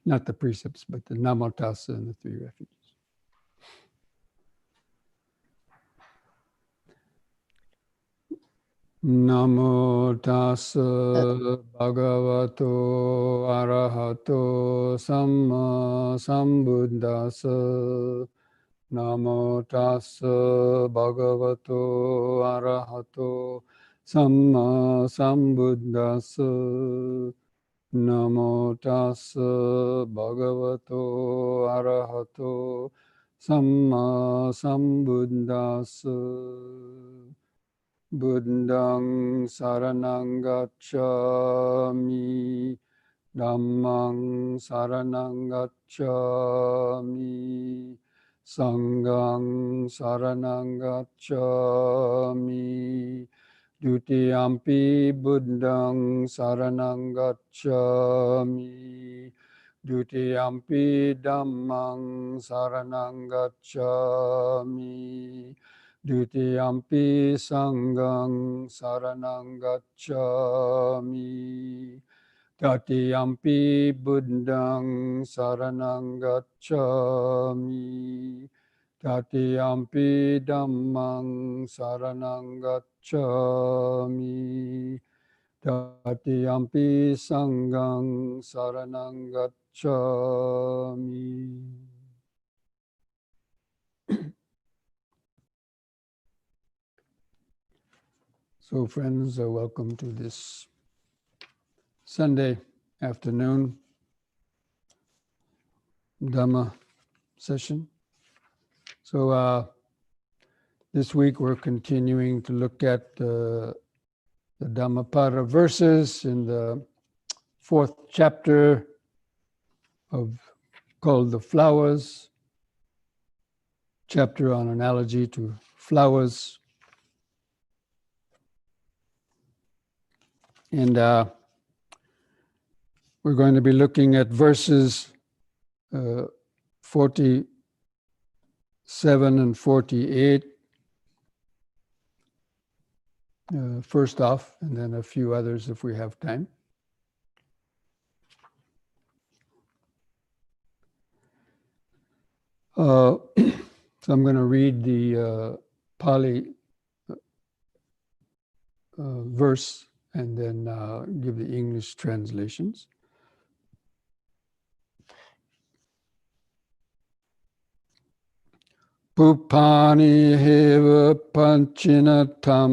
not the precepts, but the Namo Tassa and the three refuges. Namo Tassa Bhagavato Arahato Samma Sambuddhassa. Namo Tassa Bhagavato Arahato Samma Sambuddhassa. Namo Tassa Bhagavato Arahato Samma Sambuddhassa. Buddhang Saranang Gacchami, Dhammang Saranang Gacchami, Sanghang Saranang Gacchami, Dutiyampi Buddhang Saranang Gacchami, Dutiyampi Dhammang Saranang Gacchami, Dutiyampi Sanghang Saranang Gacchami, Tatiyampi Buddhang Saranang Gacchami, Tatiyampi Dhammang Saranang Gacchami, Tatiyampi Sanghang Saranang Gacchami. So friends, welcome to this Sunday afternoon Dhamma session. So this week we're continuing to look at the Dhammapada verses in the 4th chapter called The Flowers, chapter on analogy to flowers. And we're going to be looking at verses 47 and 48 first off, and then a few others if we have time. So I'm going to read the Pali verse and then give the English translations. Pupani heva panchinatam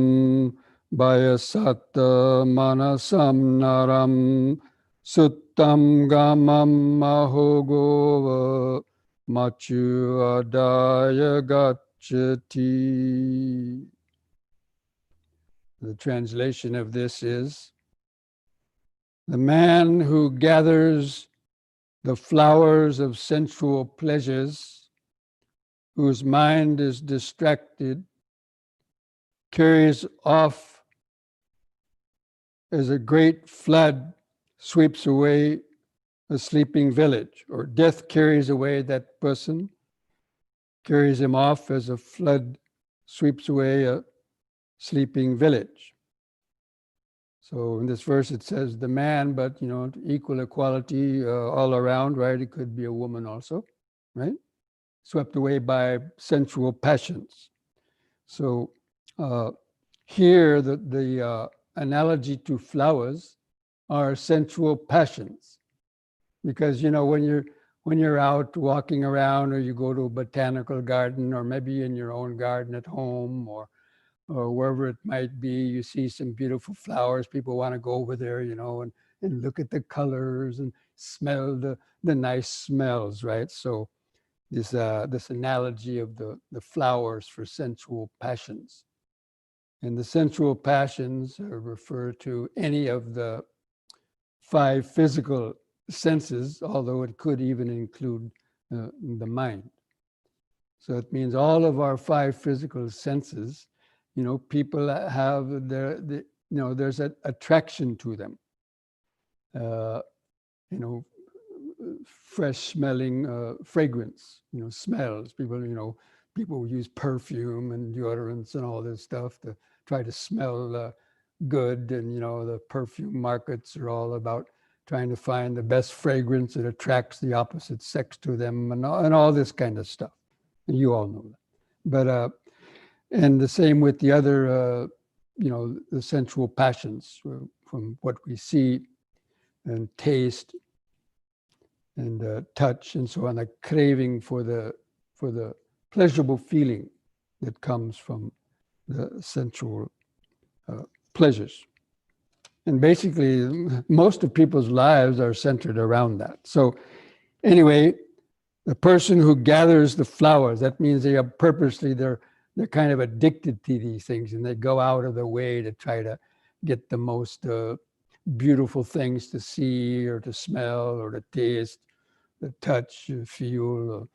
bayasatta manasam naram suttam gamam mahogova machu adaya gacchati. The translation of this is, the man who gathers the flowers of sensual pleasures, whose mind is distracted, carries off as a great flood sweeps away a sleeping village, or death carries away that person, carries him off as a flood sweeps away a sleeping village. So in this verse it says the man, but equal equality all around, right? It could be a woman also, right? Swept away by sensual passions. So here the analogy to flowers are sensual passions, because when you're out walking around, or you go to a botanical garden, or maybe in your own garden at home, or wherever it might be, you see some beautiful flowers. People want to go over there, and look at the colors and smell the nice smells, right? So this analogy of the flowers for sensual passions. And the sensual passions refer to any of the 5 physical senses, although it could even include the mind. So it means all of our 5 physical senses, people have there's an attraction to them. Fresh smelling fragrance, smells. People use perfume and deodorants and all this stuff to try to smell good. And, the perfume markets are all about trying to find the best fragrance that attracts the opposite sex to them, and all this kind of stuff. And you all know that. But and the same with the other, the sensual passions, from what we see and taste and touch and so on, a craving for the pleasurable feeling that comes from the sensual pleasures. And basically, most of people's lives are centered around that. So anyway, the person who gathers the flowers, that means they are purposely, they're kind of addicted to these things, and they go out of their way to try to get the most beautiful things to see or to smell or to taste, to touch, feel,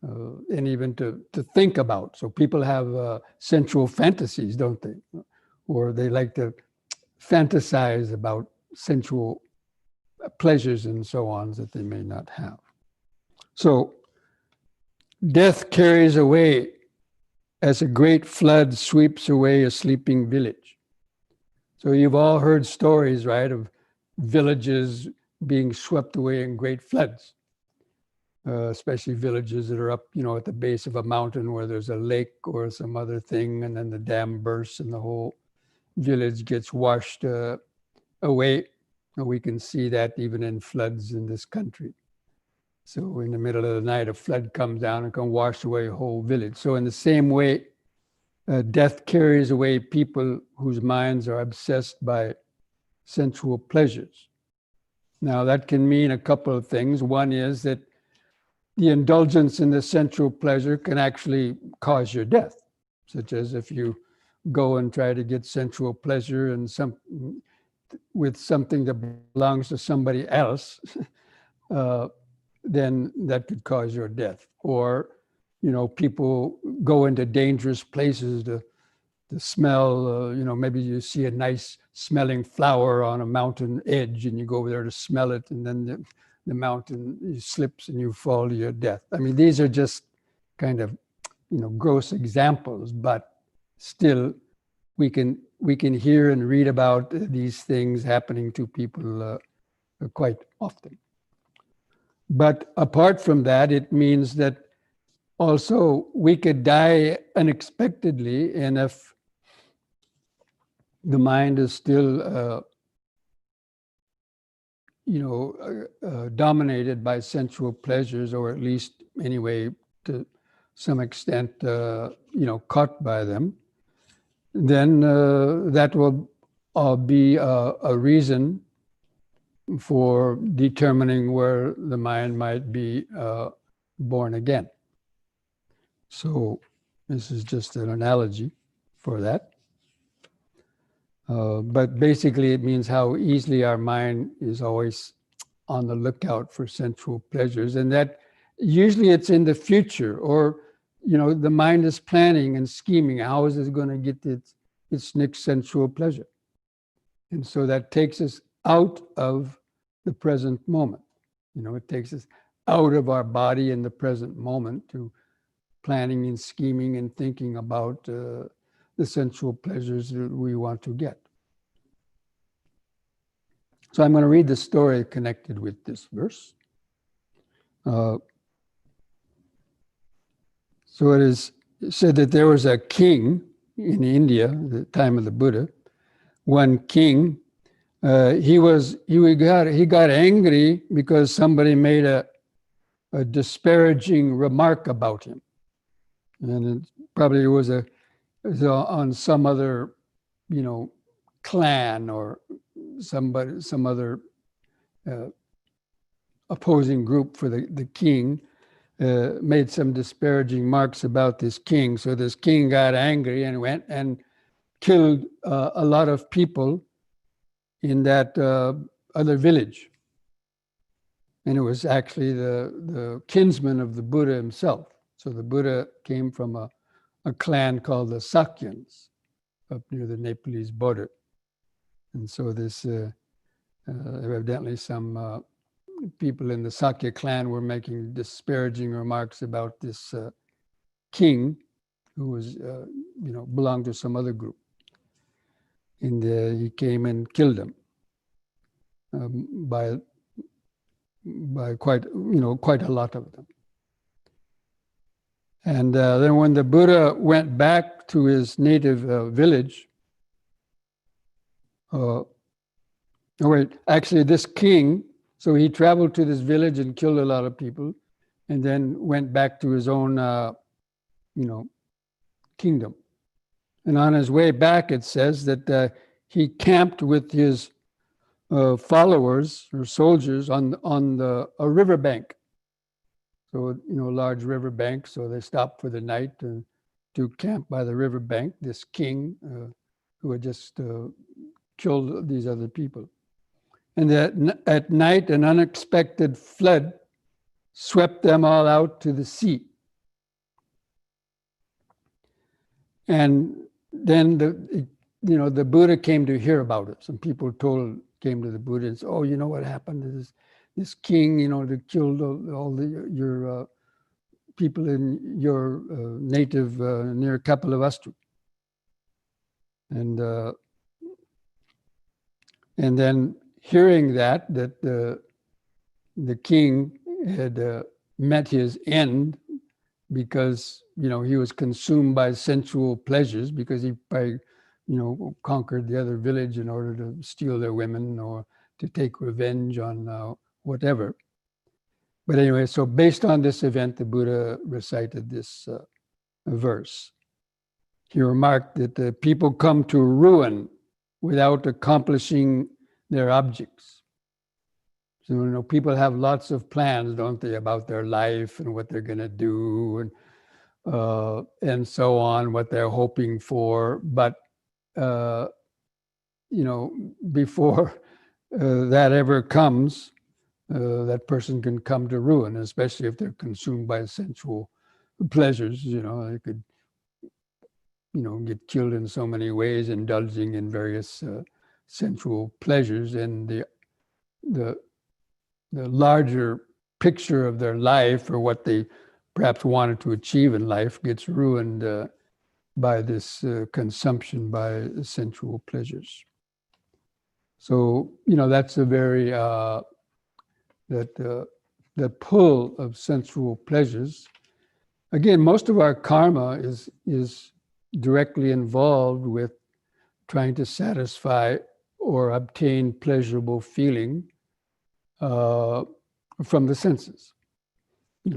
and even to think about. So people have sensual fantasies, don't they? Or they like to fantasize about sensual pleasures and so on that they may not have. So death carries away as a great flood sweeps away a sleeping village. So you've all heard stories, right, of villages being swept away in great floods, especially villages that are up, at the base of a mountain where there's a lake or some other thing, and then the dam bursts and the whole village gets washed away. And we can see that even in floods in this country. So in the middle of the night, a flood comes down and can wash away a whole village. So in the same way, death carries away people whose minds are obsessed by sensual pleasures. Now that can mean a couple of things. One is that the indulgence in the sensual pleasure can actually cause your death, such as if you go and try to get sensual pleasure and with something that belongs to somebody else, then that could cause your death. Or, people go into dangerous places to smell, maybe you see a nice smelling flower on a mountain edge and you go over there to smell it, and then the mountain slips and you fall to your death. I mean, these are just kind of, gross examples, but still we can hear and read about these things happening to people quite often. But apart from that, it means that also we could die unexpectedly, and if the mind is still dominated by sensual pleasures, or at least anyway to some extent caught by them, then that will be a reason for determining where the mind might be born again. So this is just an analogy for that. But basically it means how easily our mind is always on the lookout for sensual pleasures, and that usually it's in the future, or the mind is planning and scheming, how is it going to get its next sensual pleasure? And so that takes us out of the present moment. It takes us out of our body in the present moment to planning and scheming and thinking about the sensual pleasures that we want to get. So I'm going to read the story connected with this verse. So it is said that there was a king in India at the time of the Buddha. One king, he got angry because somebody made a disparaging remark about him, and it probably was on some other, clan or some other opposing group for the king. Made some disparaging marks about this king. So this king got angry and went and killed a lot of people in that other village. And it was actually the kinsman of the Buddha himself. So the Buddha came from a clan called the Sakyans up near the Nepalese border. And so this evidently some people in the Sakya clan were making disparaging remarks about this king who was, belonged to some other group. And he came and killed him. by quite a lot of them. And then when the Buddha went back to his native village, actually this king, so he traveled to this village and killed a lot of people, and then went back to his own, kingdom. And on his way back, it says that he camped with his followers or soldiers on a riverbank. So, a large riverbank. So they stopped for the night to camp by the riverbank. This king who had just killed these other people. And that at night, an unexpected flood swept them all out to the sea. And then the Buddha came to hear about it. Some people came to the Buddha and said, "Oh, you know what happened to this king? That killed all your people in your native near Kapilavastu." And then hearing that the king had met his end because he was consumed by sensual pleasures, because he conquered the other village in order to steal their women or to take revenge on whatever. But anyway, so based on this event, the Buddha recited this verse. He remarked that the people come to ruin without accomplishing their objects. So, people have lots of plans, don't they, about their life and what they're going to do and so on, what they're hoping for. But, before that ever comes, that person can come to ruin, especially if they're consumed by sensual pleasures. They could, get killed in so many ways, indulging in various sensual pleasures, and the larger picture of their life, or what they perhaps wanted to achieve in life, gets ruined by this consumption by sensual pleasures. So, that's a very, the pull of sensual pleasures. Again, most of our karma is directly involved with trying to satisfy or obtain pleasurable feeling from the senses.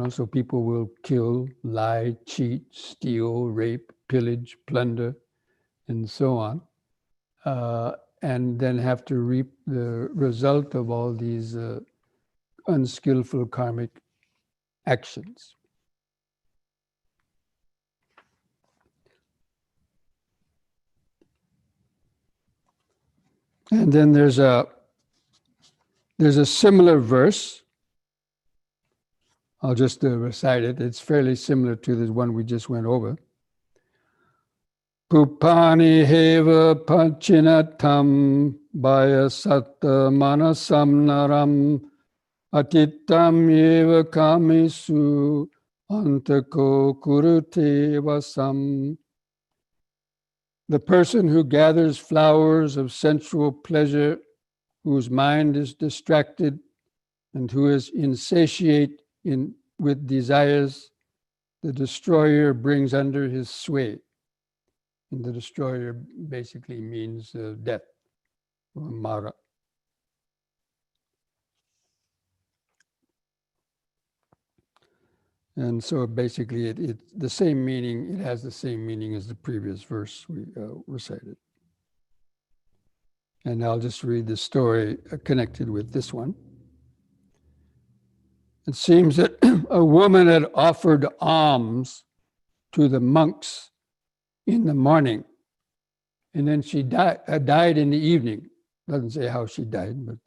So people will kill, lie, cheat, steal, rape, pillage, plunder, and so on, and then have to reap the result of all these unskillful karmic actions. And then there's a similar verse. I'll just recite it. It's fairly similar to the one we just went over. Pupani heva panchinatam bhaya satta manasam naram atittam eva kamisu antako kurute vasam. The person who gathers flowers of sensual pleasure, whose mind is distracted, and who is insatiate with desires, the destroyer brings under his sway. And the destroyer basically means death, or mara. And so basically it's the same meaning, it has the same meaning as the previous verse we recited. And I'll just read the story connected with this one. It seems that a woman had offered alms to the monks in the morning, and then she died in the evening. Doesn't say how she died, but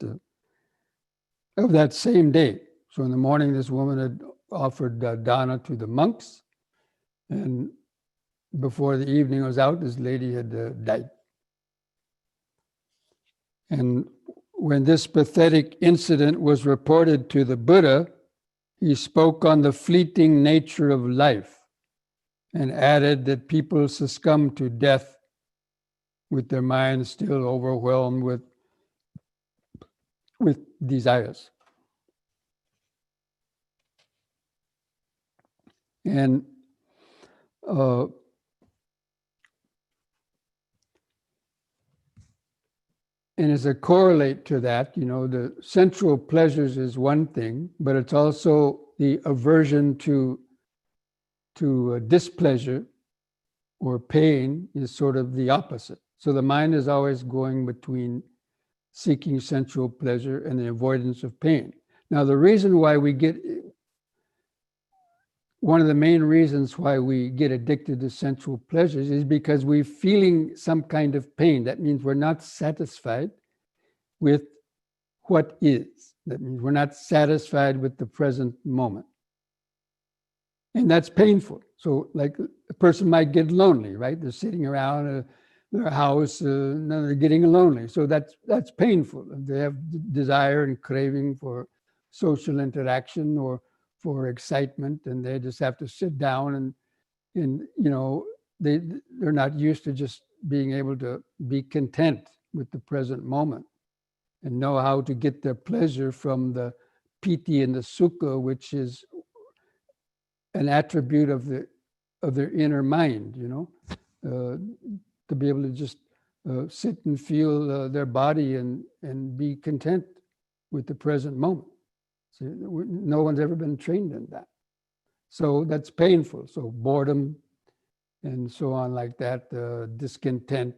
of that same day. So in the morning, this woman had offered dana to the monks, and before the evening was out, this lady had died. And when this pathetic incident was reported to the Buddha, he spoke on the fleeting nature of life and added that people succumb to death with their minds still overwhelmed with desires. And as a correlate to that, the sensual pleasures is one thing, but it's also the aversion to displeasure or pain is sort of the opposite. So the mind is always going between seeking sensual pleasure and the avoidance of pain. Now, one of the main reasons why we get addicted to sensual pleasures is because we're feeling some kind of pain. That means we're not satisfied with what is. That means we're not satisfied with the present moment. And that's painful. So like a person might get lonely, right? They're sitting around their house, and they're getting lonely. So that's painful. They have desire and craving for social interaction or for excitement, and they just have to sit down and they're not used to just being able to be content with the present moment and know how to get their pleasure from the piti and the sukha, which is an attribute of their inner mind, to be able to just sit and feel their body and be content with the present moment. So no one's ever been trained in that. So that's painful. So boredom and so on like that, discontent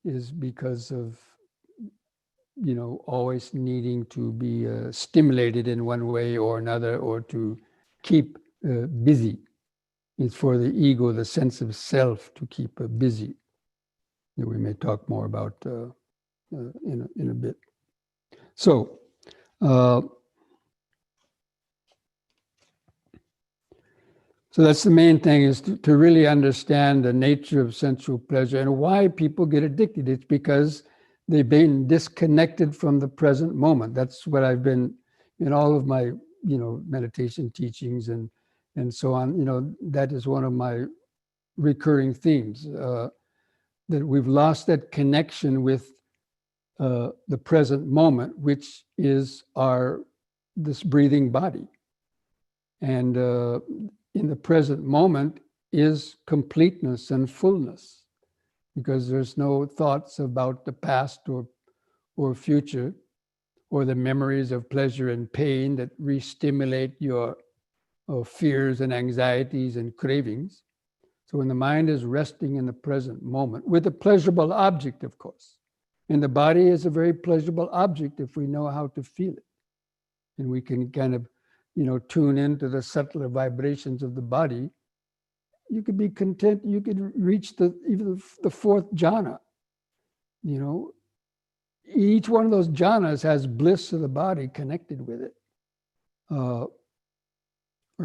is because of, always needing to be stimulated in one way or another, or to keep busy. It's for the ego, the sense of self, to keep busy. We may talk more about in a bit. So, so that's the main thing, is to really understand the nature of sensual pleasure and why people get addicted. It's because they've been disconnected from the present moment. That's what I've been in all of my, meditation teachings and so on. That is one of my recurring themes, that we've lost that connection with the present moment, which is this breathing body. And in the present moment is completeness and fullness, because there's no thoughts about the past or future, or the memories of pleasure and pain that re-stimulate your fears and anxieties and cravings. So when the mind is resting in the present moment, with a pleasurable object, of course, and the body is a very pleasurable object if we know how to feel it. And we can kind of, tune into the subtler vibrations of the body, you could be content, you could reach even the fourth jhana. Each one of those jhanas has bliss of the body connected with it, or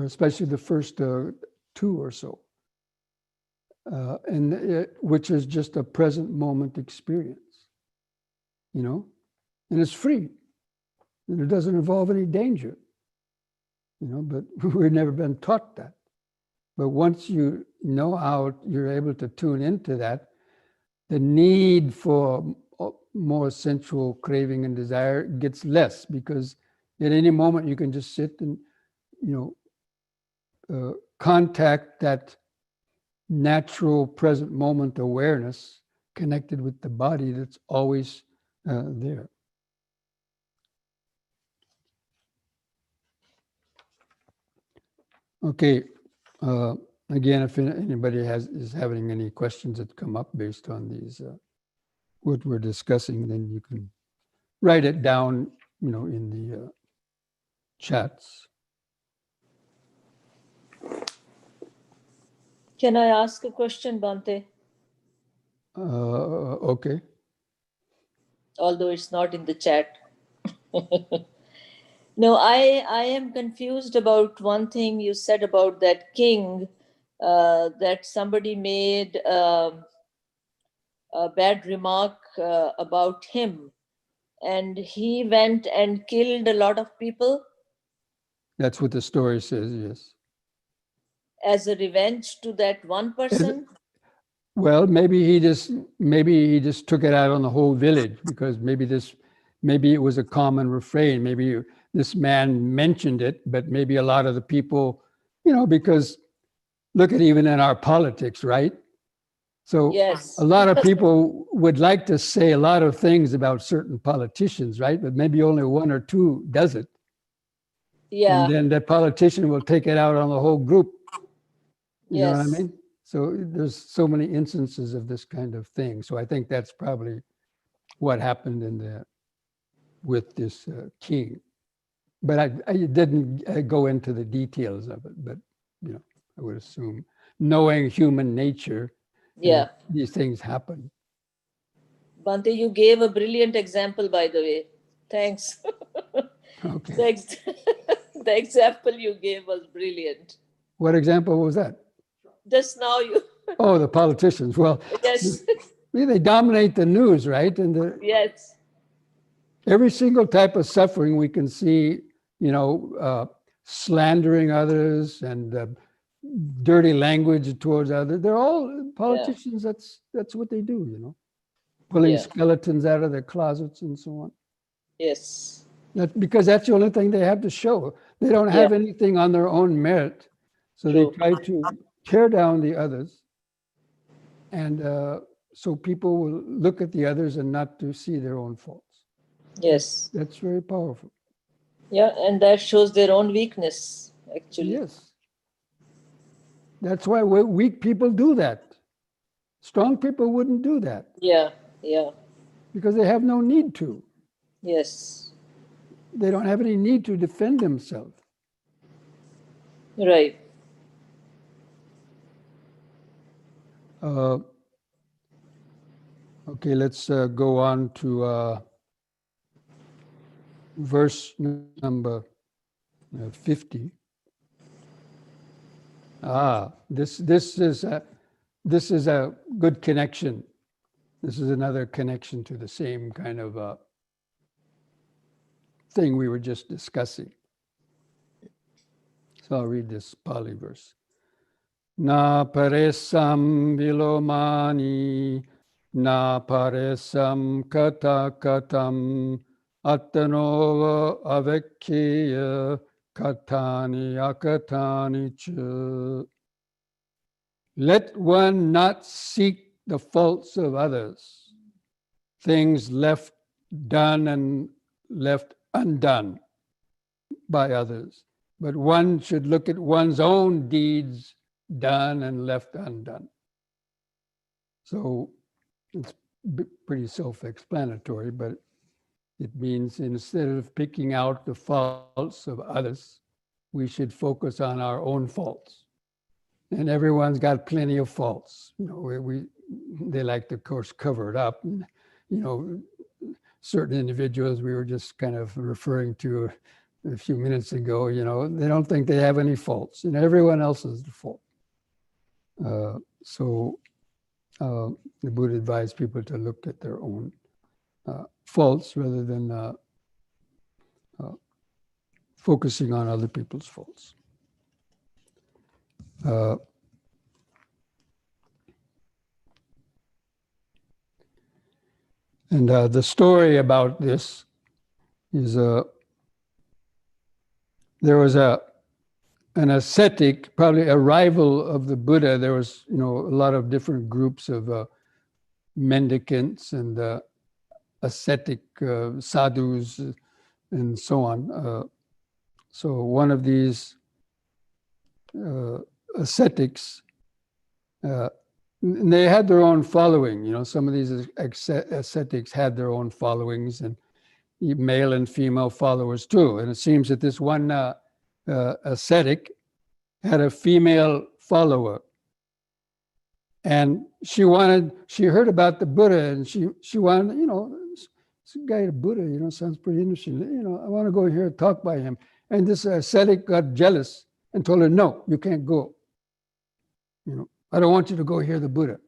especially the first two or so, which is just a present moment experience, and it's free, and it doesn't involve any danger, but we've never been taught that. But once you know how you're able to tune into that, the need for more sensual craving and desire gets less, because at any moment you can just sit and, contact that natural present moment awareness connected with the body that's always there. Okay. Again, if anybody is having any questions that come up based on these, what we're discussing, then you can write it down, in the chats. Can I ask a question, Bhante? Okay. Although it's not in the chat. No, I am confused about one thing you said about that king, that somebody made a bad remark about him, and he went and killed a lot of people. That's what the story says, yes. As a revenge to that one person? Well, maybe he just took it out on the whole village, because maybe it was a common refrain. Maybe this man mentioned it, but maybe a lot of the people, because look at even in our politics, right? So Yes. a lot of people would like to say a lot of things about certain politicians, right? But maybe only one or two does it. Yeah. And then that politician will take it out on the whole group. You know what I Yes. mean? So there's so many instances of this kind of thing. So I think that's probably what happened with this king. But I didn't go into the details of it. But I would assume, knowing human nature, Yeah. these things happen. Bhante, you gave a brilliant example, by the way. Thanks. Okay. The example you gave was brilliant. What example was that? Just now you, Oh, the politicians. Well, yes, they dominate the news, right? And yes, every single type of suffering we can see, slandering others and dirty language towards others. They're all politicians. That's what they do, pulling yeah, skeletons out of their closets and so on. yes, Because that's the only thing they have to show. They don't have anything on their own merit. So true. they try to tear down the others. And so people will look at the others and not to see their own faults. Yes. That's very powerful. Yeah, and that shows their own weakness, actually. Yes. That's why weak people do that. Strong people wouldn't do that. Yeah, yeah. Because they have no need to. Yes. They don't have any need to defend themselves. Right. Okay, let's go on to verse number 50. This is a good connection. This is another connection to the same kind of thing we were just discussing. So I'll read this Pali verse. Na paresam vilomani, na paresam kata katam, attanova avekkeya katani akatani cha. Let one not seek the faults of others, things left done and left undone by others, but one should look at one's own deeds done and left undone. So it's pretty self-explanatory, but it means instead of picking out the faults of others, we should focus on our own faults. And everyone's got plenty of faults. They like to, of course, cover it up. And, certain individuals we were just kind of referring to a few minutes ago, they don't think they have any faults. Everyone else is the fault. So the Buddha advised people to look at their own faults rather than focusing on other people's faults. And the story about this is there was an ascetic, probably a rival of the Buddha. There was, a lot of different groups of mendicants and ascetic sadhus and so on. So one of these ascetics, and they had their own following. Some of these ascetics had their own followings, and male and female followers too. And it seems that this one ascetic had a female follower, and she heard about the Buddha, and she wanted, this guy, the Buddha, sounds pretty interesting. I want to go here and talk by him. And this ascetic got jealous and told her, no, you can't go. I don't want you to go hear the Buddha,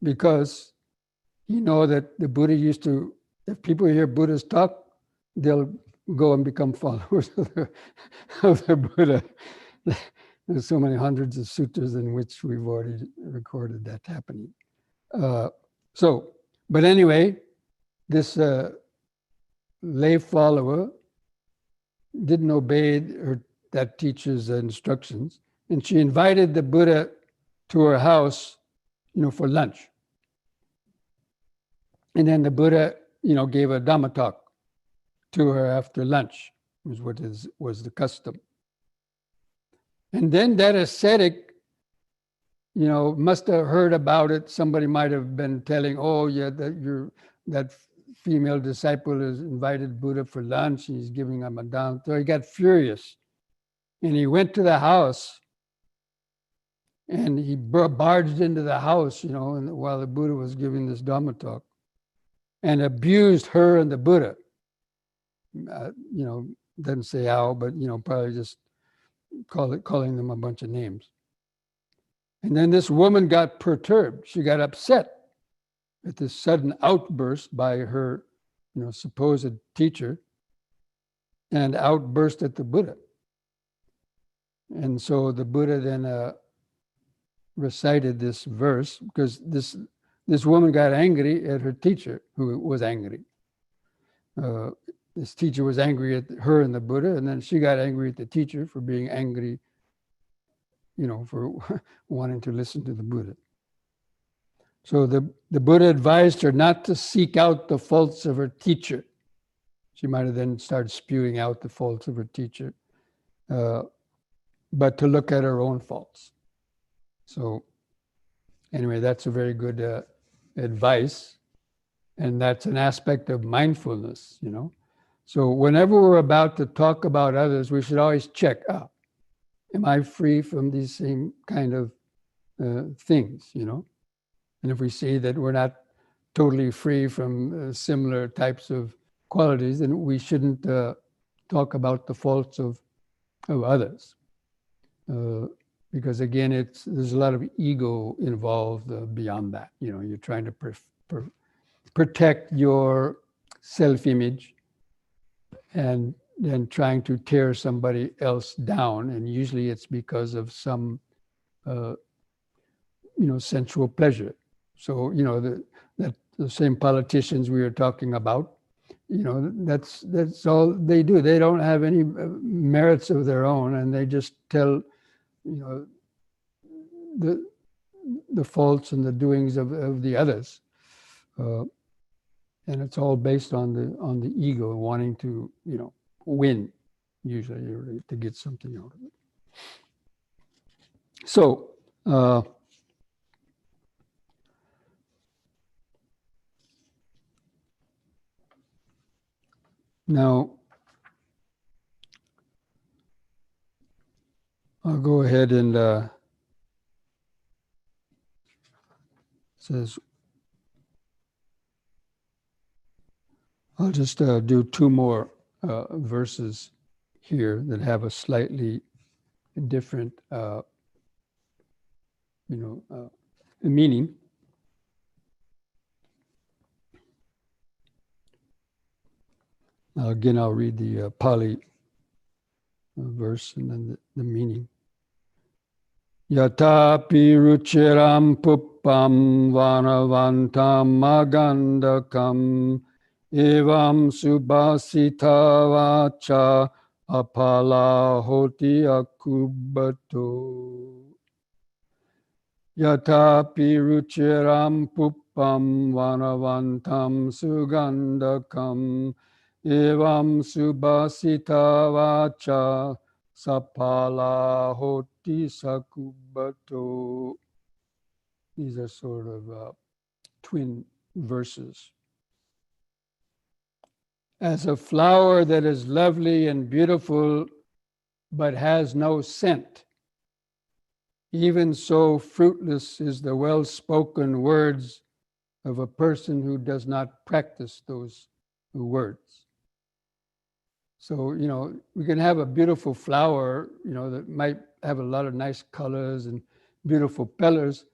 because that the Buddha used to, if people hear Buddhas talk, they'll go and become followers of the Buddha. there's so many hundreds of sutras in which we've already recorded that happening. But anyway, this lay follower didn't obey that teacher's instructions, and she invited the Buddha to her house, for lunch. And then the Buddha, gave a Dhamma talk to her after lunch, was the custom. And then that ascetic, must have heard about it. Somebody might have been telling, oh yeah, that female disciple has invited Buddha for lunch. He's giving him a Dhamma. So he got furious, and he went to the house, and he barged into the house, and while the Buddha was giving this Dhamma talk, and abused her and the Buddha. Doesn't say how, but probably just calling them a bunch of names. And then this woman got perturbed. She got upset at this sudden outburst by her, supposed teacher, and outburst at the Buddha. And so the Buddha then recited this verse, because this woman got angry at her teacher, who was angry. This teacher was angry at her and the Buddha, and then she got angry at the teacher for being angry, for wanting to listen to the Buddha. So the Buddha advised her not to seek out the faults of her teacher. She might have then started spewing out the faults of her teacher, but to look at her own faults. So anyway, that's a very good advice. And that's an aspect of mindfulness, So whenever we're about to talk about others, we should always check, am I free from these same kind of things, And if we see that we're not totally free from similar types of qualities, then we shouldn't talk about the faults of others. Because again, there's a lot of ego involved beyond that. You're trying to protect your self-image, and then trying to tear somebody else down. And usually it's because of some, sensual pleasure. So, the same politicians we were talking about, that's all they do. They don't have any merits of their own, and they just tell, the faults and the doings of the others. And it's all based on the ego wanting to, win, usually, or to get something out of it. So, now, I'll go ahead and says, I'll just do two more verses here that have a slightly different, meaning. Again, I'll read the Pali verse and then the meaning. Yatapi ruchiram puppam vanavantam magandakam evam subhasita vacha apala hoti akubato. Yatapi ruchiram puppam vanavantam sugandakam evam subhasita vacha sapala hoti sakubato. These are sort of twin verses. As a flower that is lovely and beautiful but has no scent, even so fruitless is the well-spoken words of a person who does not practice those words. So, we can have a beautiful flower, that might have a lot of nice colors and beautiful petals,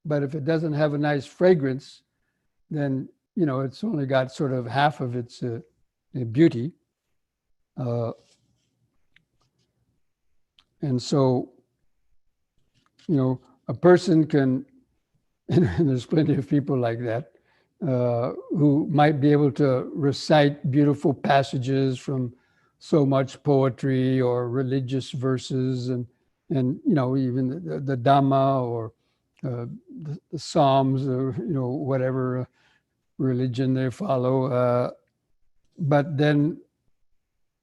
but if it doesn't have a nice fragrance, then, it's only got sort of half of its And so, a person can, and there's plenty of people like that, who might be able to recite beautiful passages from so much poetry or religious verses, and even the Dhamma or the Psalms, or whatever religion they follow. But then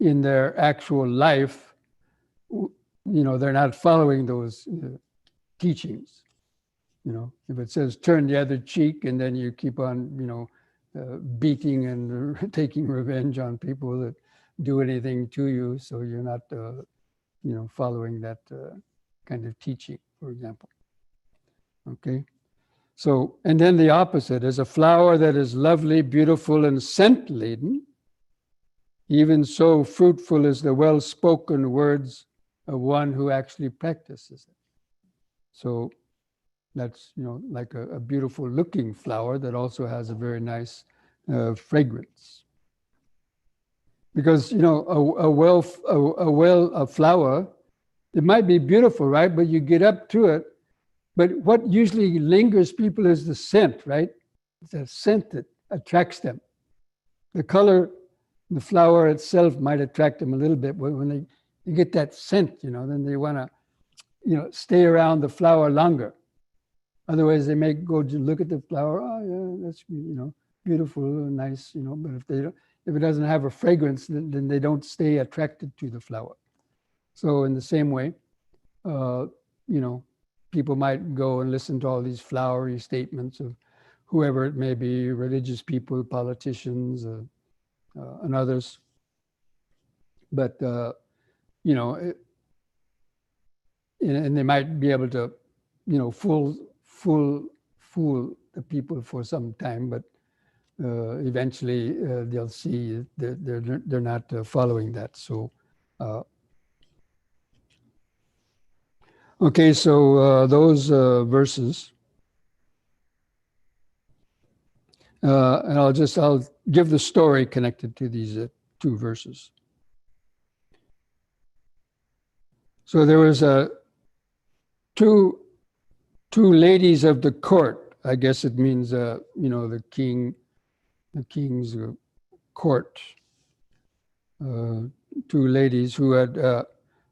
in their actual life, they're not following those teachings. If it says turn the other cheek, and then you keep on, beating and taking revenge on people that do anything to you, so you're not, following that kind of teaching, for example. Okay. So, and then the opposite is a flower that is lovely, beautiful, and scent-laden. Even so fruitful is the well-spoken words of one who actually practices it. So that's, like a beautiful looking flower that also has a very nice fragrance. Because, a flower, it might be beautiful, right? But you get up to it. But what usually lingers people is the scent, right? It's the scent that attracts them. The color, the flower itself might attract them a little bit, but when they get that scent, then they want to, stay around the flower longer. Otherwise, they may go to look at the flower. Oh, yeah, that's beautiful and nice, But if it doesn't have a fragrance, then they don't stay attracted to the flower. So in the same way, people might go and listen to all these flowery statements of whoever it may be, religious people, politicians, and others. But, and they might be able to, fool the people for some time, but eventually they'll see that they're not following that. So, okay, so those verses, and I'll give the story connected to these two verses. So there was two ladies of the court. I guess it means the king's court. Two ladies who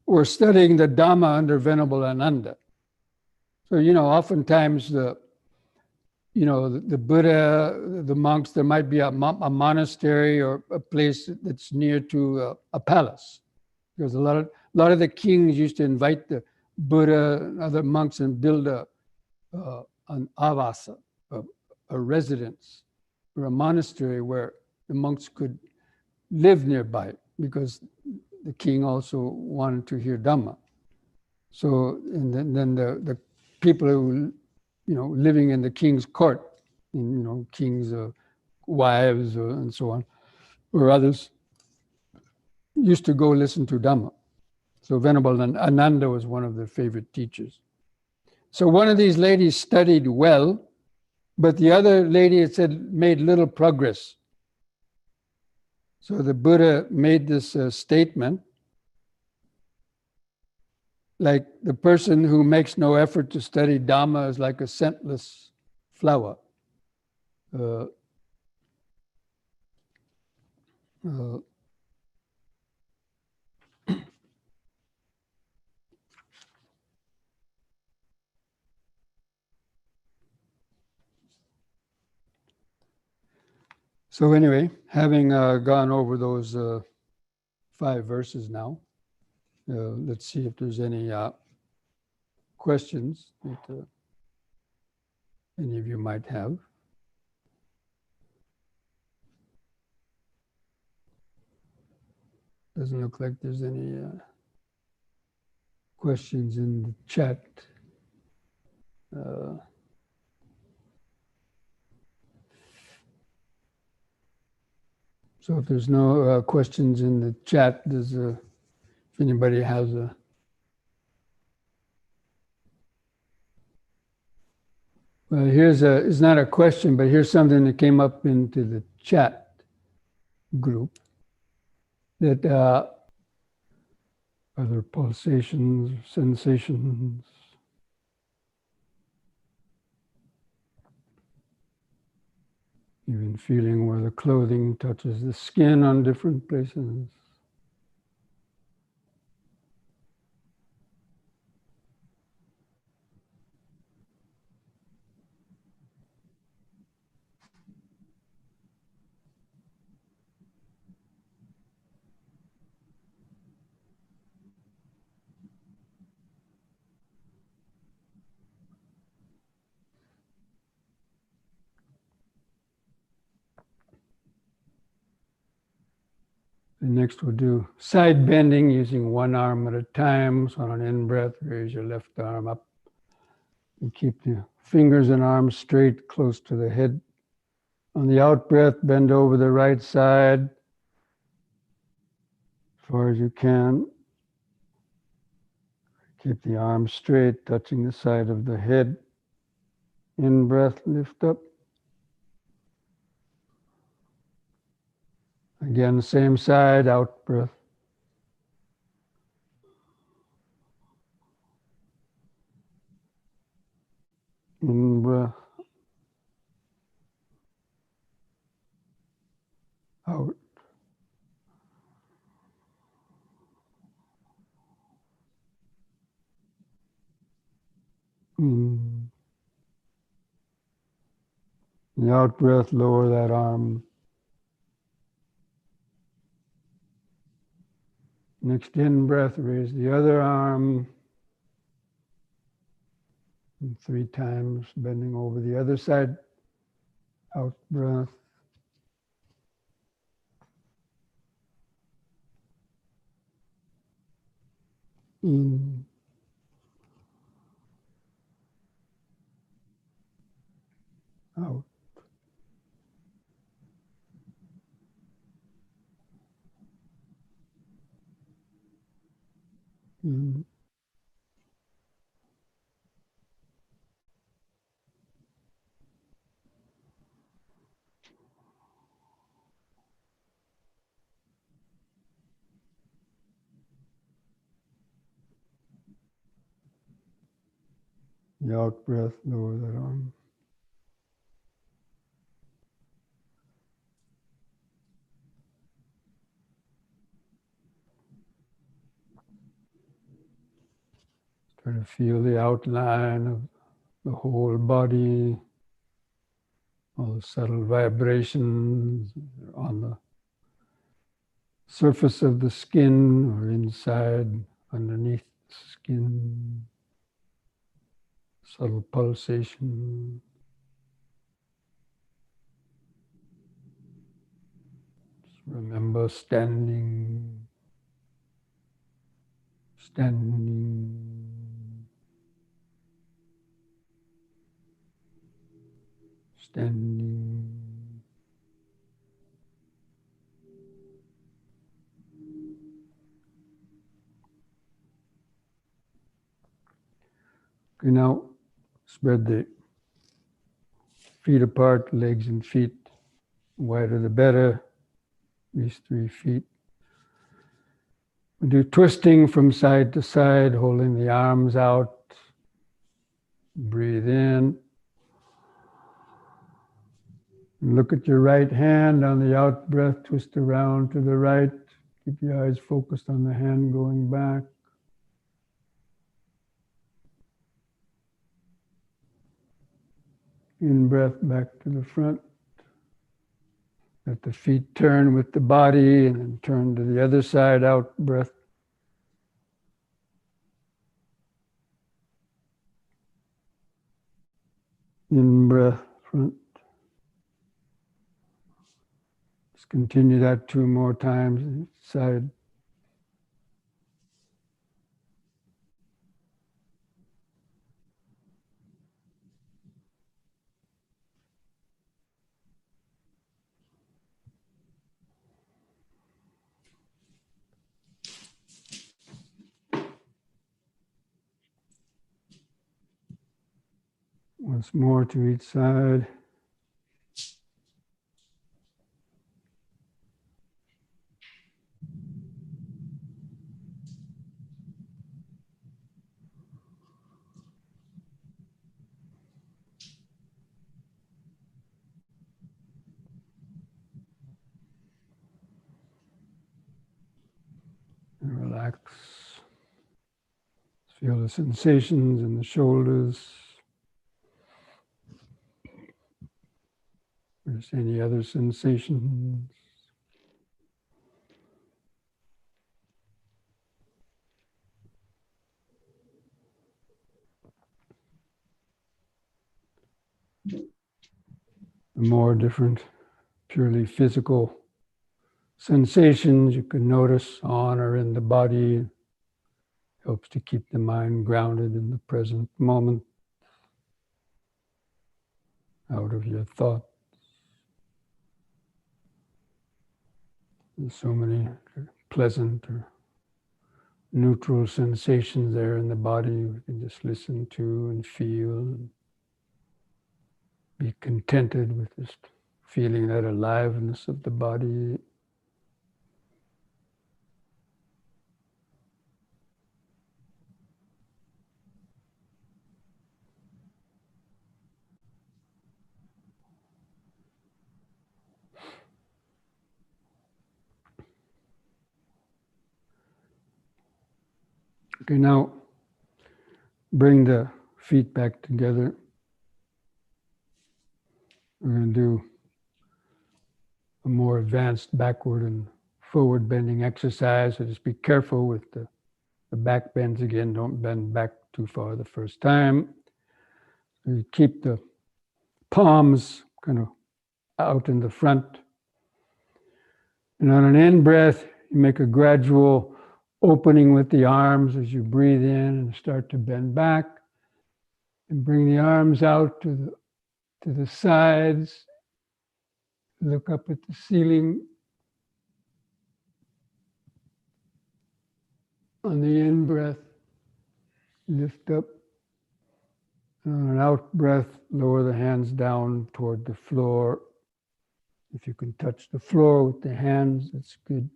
were studying the Dhamma under Venerable Ananda. So oftentimes the Buddha, the monks, there might be a monastery or a place that's near to a palace, because a lot of the kings used to invite the Buddha and other monks and build an avasa, a residence, or a monastery where the monks could live nearby, because the king also wanted to hear Dhamma. So, and then the people who, living in the king's court, king's wives and so on, or others, used to go listen to Dhamma. So Venerable Ananda was one of their favorite teachers. So one of these ladies studied well, but the other lady, it said, made little progress. So the Buddha made this statement, like the person who makes no effort to study Dhamma is like a scentless flower. So anyway, having gone over those 5 verses now, let's see if there's any questions that any of you might have. Doesn't look like there's any questions in the chat. So if there's no questions in the chat, if anybody has a... Well, it's not a question, but here's something that came up into the chat group, that other pulsations, sensations. Even feeling where the clothing touches the skin on different places. And next we'll do side bending using one arm at a time. So on an in-breath, raise your left arm up and keep the fingers and arms straight close to the head. On the out-breath, bend over the right side as far as you can. Keep the arms straight, touching the side of the head. In-breath, lift up. Again, same side, out-breath. In-breath. Out. In. The out-breath, lower that arm. Next in-breath, raise the other arm. And 3 times, bending over the other side. Out-breath. In. Out. In. The out-breath, lower that arm. Try to feel the outline of the whole body, all the subtle vibrations on the surface of the skin or inside, underneath the skin, subtle pulsation. Just remember standing, standing, standing. Okay, now spread the feet apart, legs and feet. Wider the better, at least 3 feet. We do twisting from side to side, holding the arms out. Breathe in. And look at your right hand on the out breath, twist around to the right. Keep your eyes focused on the hand going back. In breath back to the front. Let the feet turn with the body and then turn to the other side, out breath. In breath, front. Just continue that 2 more times, each side. Once more to each side. relax. Feel the sensations in the shoulders. Or just any other sensations. The more different, purely physical sensations you can notice on or in the body. Helps to keep the mind grounded in the present moment, out of your thoughts. There's so many pleasant or neutral sensations there in the body you can just listen to and feel and be contented with just feeling that aliveness of the body. Okay, now bring the feet back together. We're going to do a more advanced backward and forward bending exercise. So just be careful with the back bends again. Don't bend back too far the first time. You keep the palms kind of out in the front. And on an in breath, you make a gradual opening with the arms as you breathe in and start to bend back. And bring the arms out to the sides. Look up at the ceiling. On the in breath, lift up. And on an out breath, lower the hands down toward the floor. If you can touch the floor with the hands, that's good.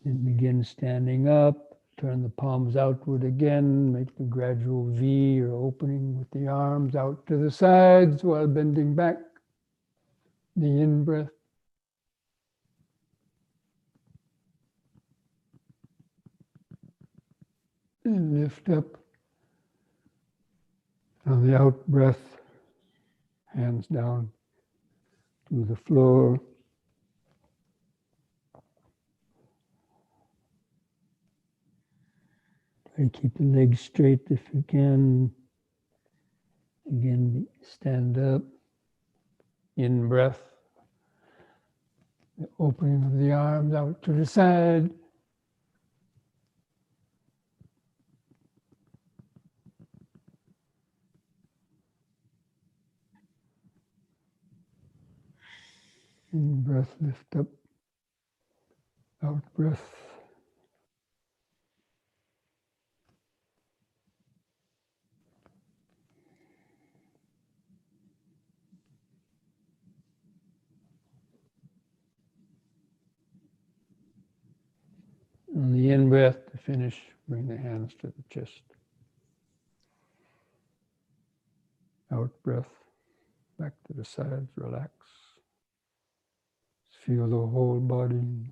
And begin standing up. Turn the palms outward again. Make the gradual V or opening with the arms out to the sides while bending back. The in breath. And lift up. On the out breath, hands down to the floor. Try to keep the legs straight if you can. Again, stand up. In breath. The opening of the arms out to the side. In breath, lift up. Out breath. On the in breath, to finish, bring the hands to the chest. Out breath, back to the sides, relax. Feel the whole body.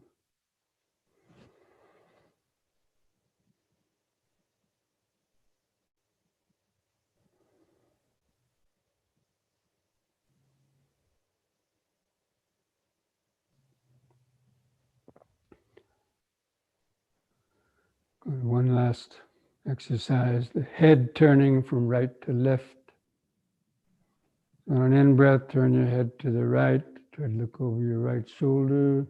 Good. One last exercise, the head turning from right to left. On an in breath, turn your head to the right. Try to look over your right shoulder.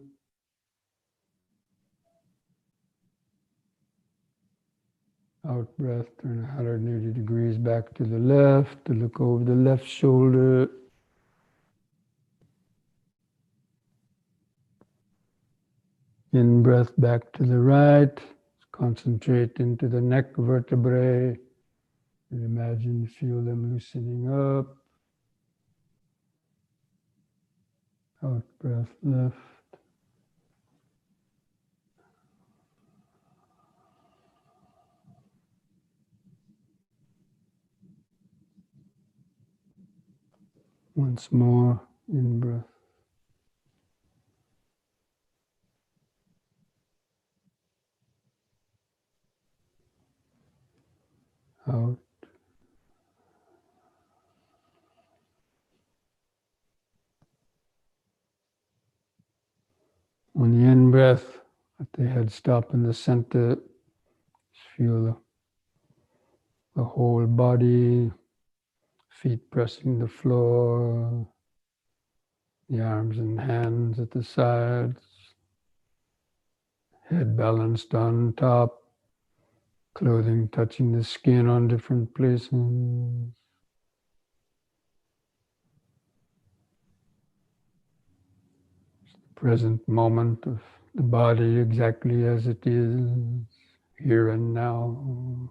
Out breath, turn 180 degrees back to the left, to look over the left shoulder. In breath back to the right. Concentrate into the neck vertebrae. And imagine, feel them loosening up. Out breath left. Once more, in-breath. Out. On the in-breath, let the head stop in the center. Just feel the whole body, feet pressing the floor, the arms and hands at the sides, head balanced on top, clothing touching the skin on different places. Present moment of the body exactly as it is, here and now.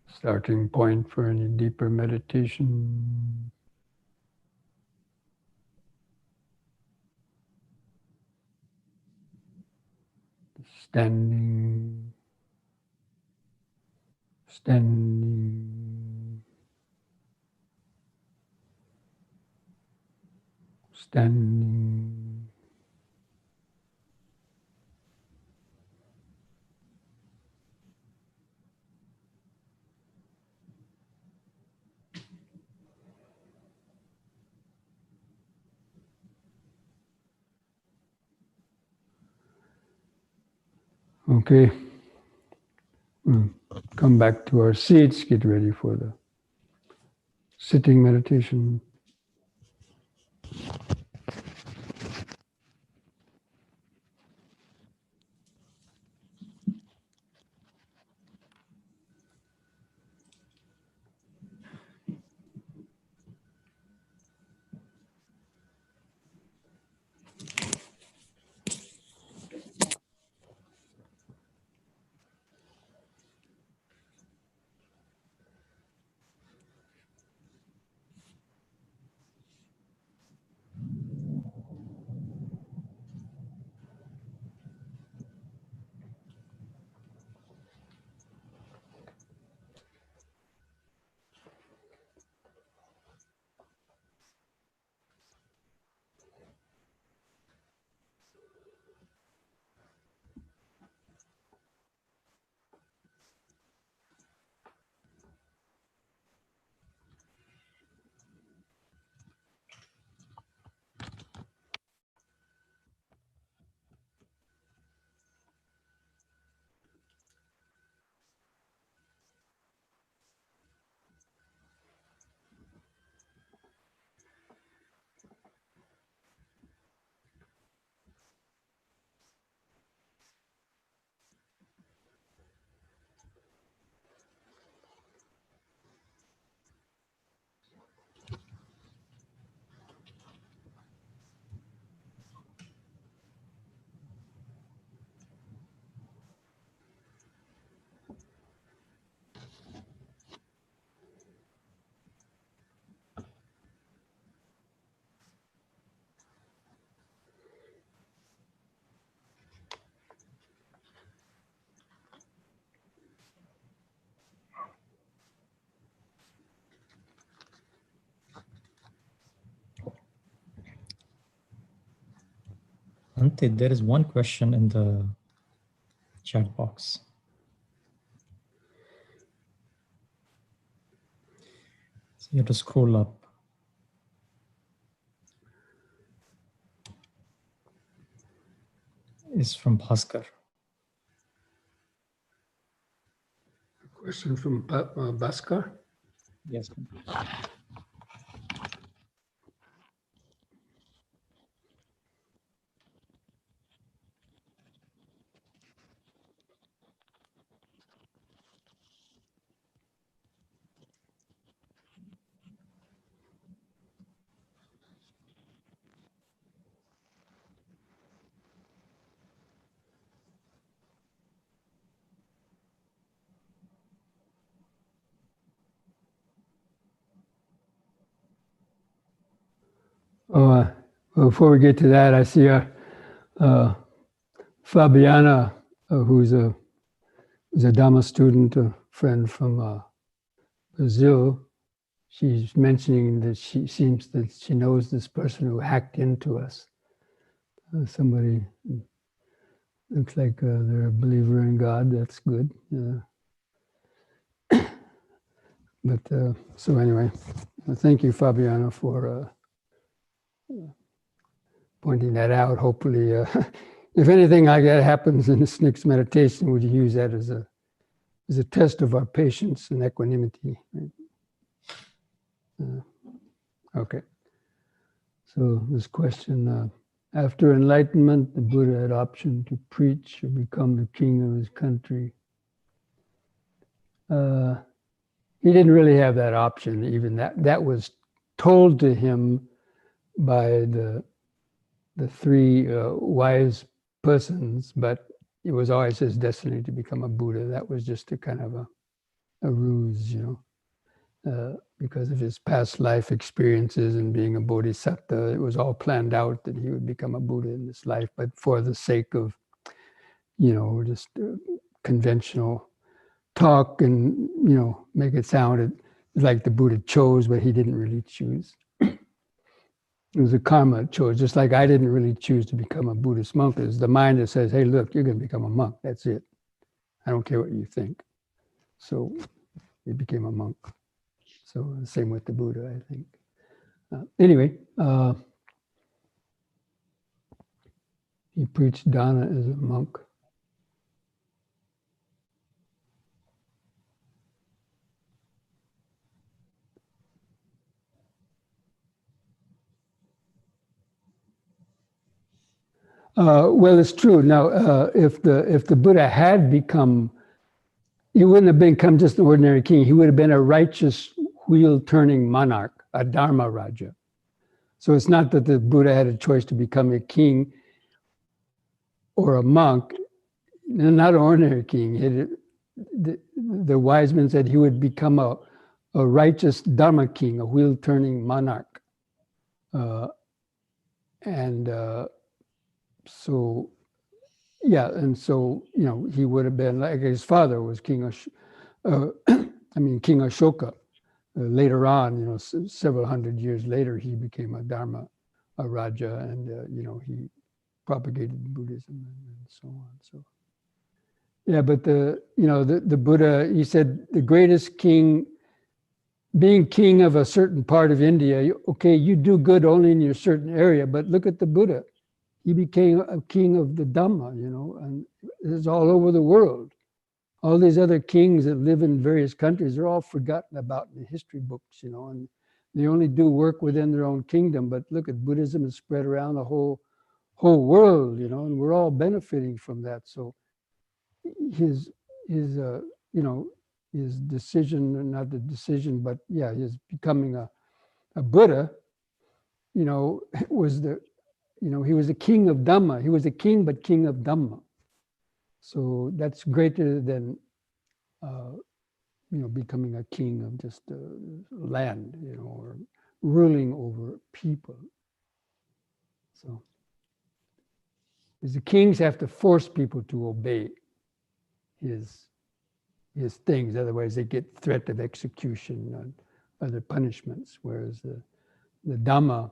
Starting point for any deeper meditation. Standing, standing, standing. Okay. Come back to our seats, get ready for the sitting meditation. Bhante, there is one question in the chat box. So you have to scroll up. It's from Bhaskar. Question from Bhaskar. Yes. Before we get to that, I see Fabiana, who's a There's a Dhamma student, a friend from Brazil. She's mentioning that she seems that she knows this person who hacked into us. Somebody looks like they're a believer in God. That's good. But so anyway, thank you, Fabiana, for pointing that out. Hopefully, if anything like that happens in this next meditation, we'd use that as a test of our patience and equanimity. Right? Okay. So this question, after enlightenment, the Buddha had option to preach or become the king of his country. He didn't really have that option. Even that was told to him by the three wise persons, but it was always his destiny to become a Buddha. That was just a kind of a ruse, because of his past life experiences and being a bodhisattva. It was all planned out that he would become a Buddha in this life, but for the sake of, just conventional talk and, make it sound like the Buddha chose, but he didn't really choose. It was a karma choice, just like I didn't really choose to become a Buddhist monk. It's the mind that says, hey, look, you're going to become a monk. That's it. I don't care what you think. So he became a monk. So the same with the Buddha, I think. Anyway, he preached Dhamma as a monk. Well, it's true. Now, if the Buddha had become, he wouldn't have become just an ordinary king. He would have been a righteous, wheel-turning monarch, a Dharma Raja. So it's not that the Buddha had a choice to become a king or a monk, not an ordinary king. The wise men said he would become a righteous Dharma king, a wheel-turning monarch. So, yeah, and so, he would have been like his father was King Ashoka. Later on, several hundred years later, he became a Dharma Raja, and, he propagated Buddhism and so on. So, yeah, but the Buddha, he said the greatest king, being king of a certain part of India, okay, you do good only in your certain area, but look at the Buddha. He became a king of the Dhamma, and it's all over the world. All these other kings that live in various countries, they're all forgotten about in the history books, and they only do work within their own kingdom. But look at Buddhism is spread around the whole world, and we're all benefiting from that. So his decision, not the decision, but yeah, his becoming a Buddha, was he was a king of Dhamma. He was a king, but king of Dhamma. So that's greater than, becoming a king of just land, or ruling over people. So, because the kings have to force people to obey his things. Otherwise, they get threat of execution and other punishments. Whereas the Dhamma,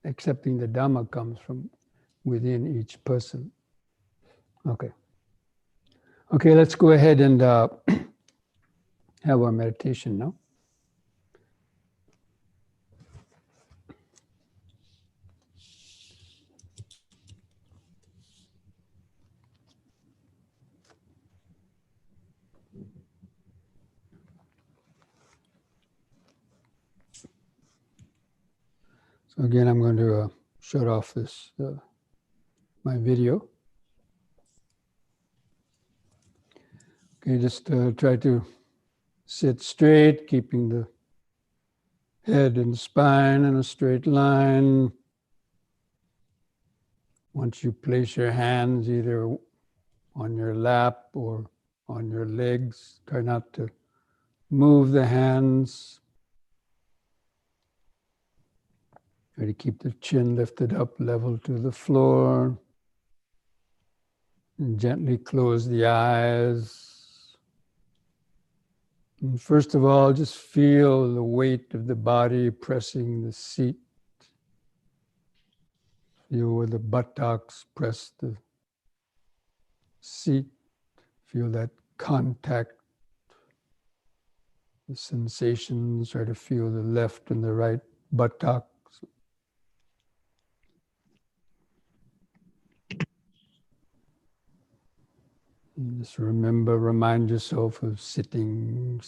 accepting the Dhamma comes from within each person. Okay, let's go ahead and have our meditation now. So again, I'm going to shut off this my video. Okay, just try to sit straight, keeping the head and spine in a straight line. Once you place your hands either on your lap or on your legs, try not to move the hands. Try to keep the chin lifted up level to the floor. And gently close the eyes. And first of all, just feel the weight of the body pressing the seat. Feel where the buttocks press the seat. Feel that contact, the sensations. Try to feel the left and the right buttocks. And just remind yourself of sitting.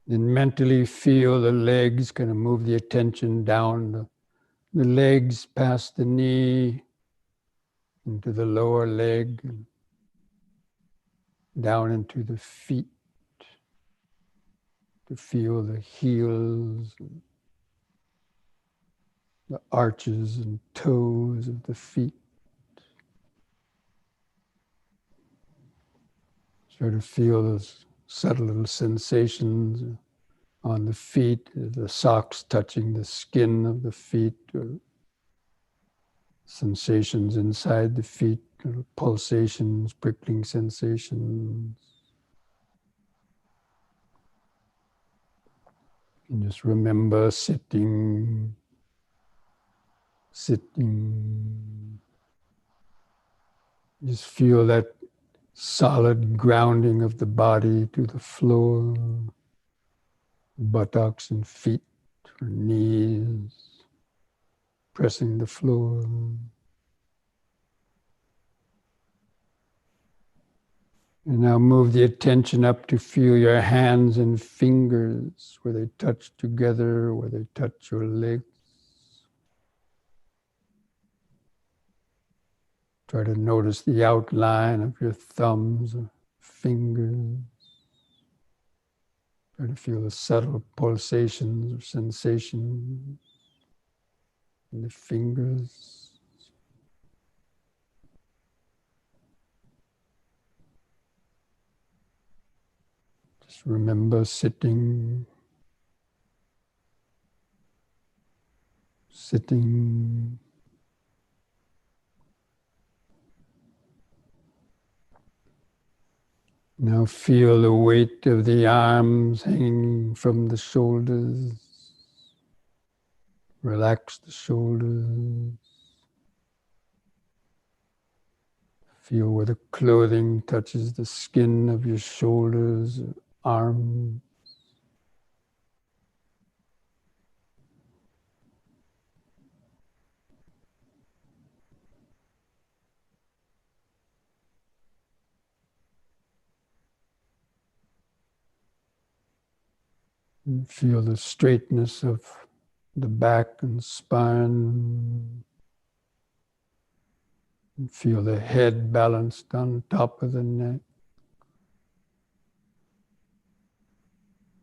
Then mentally feel the legs, kind of move the attention down the legs past the knee, into the lower leg, and down into the feet, to feel the heels, and the arches and toes of the feet. Try to feel those subtle little sensations on the feet, the socks touching the skin of the feet, or sensations inside the feet, pulsations, prickling sensations. And just remember sitting. Just feel that solid grounding of the body to the floor, buttocks and feet or knees pressing the floor. And now move the attention up to feel your hands and fingers, where they touch together, where they touch your legs. Try to notice the outline of your thumbs or fingers. Try to feel the subtle pulsations or sensations in the fingers. Just remember sitting. Now feel the weight of the arms hanging from the shoulders. Relax the shoulders. Feel where the clothing touches the skin of your shoulders, arms. And feel the straightness of the back and spine. And feel the head balanced on top of the neck.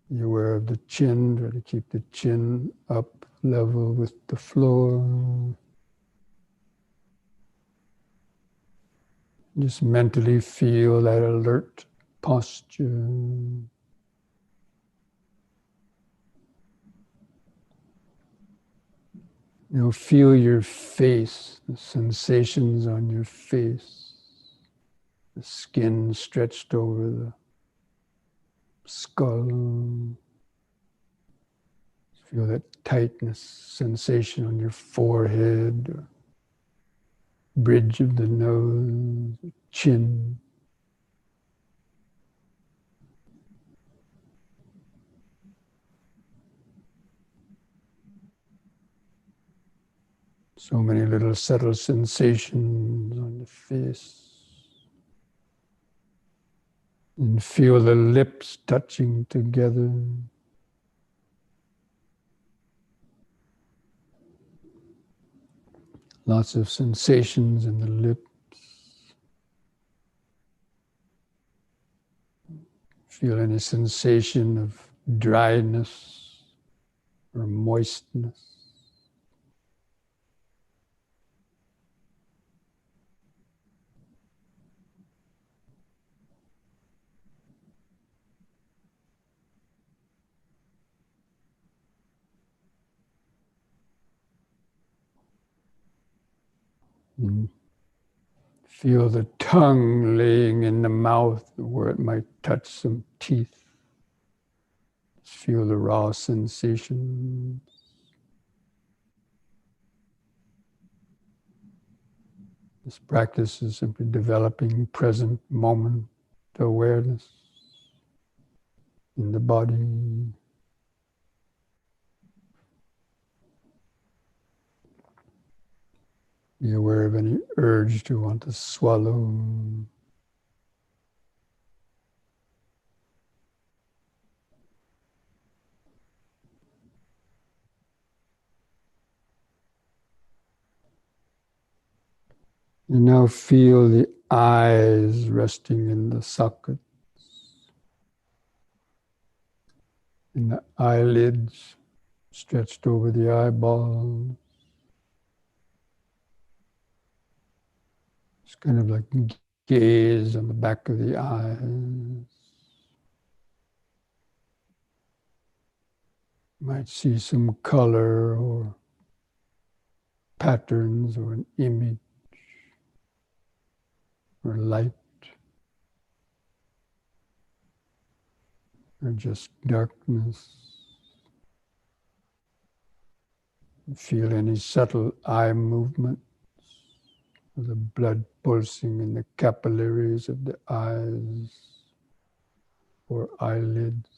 You're aware of the chin. Try to keep the chin up level with the floor. Just mentally feel that alert posture. Feel your face, the sensations on your face, the skin stretched over the skull. Feel that tightness sensation on your forehead, or bridge of the nose, chin. So many little subtle sensations on the face. And feel the lips touching together. Lots of sensations in the lips. Feel any sensation of dryness or moistness. And feel the tongue laying in the mouth where it might touch some teeth. Feel the raw sensation. This practice is simply developing present moment awareness in the body. Be aware of any urge to want to swallow. And now feel the eyes resting in the sockets, in the eyelids stretched over the eyeballs. It's kind of like gaze on the back of the eyes. You might see some color or patterns or an image or light or just darkness. Feel any subtle eye movement, the blood pulsing in the capillaries of the eyes or eyelids.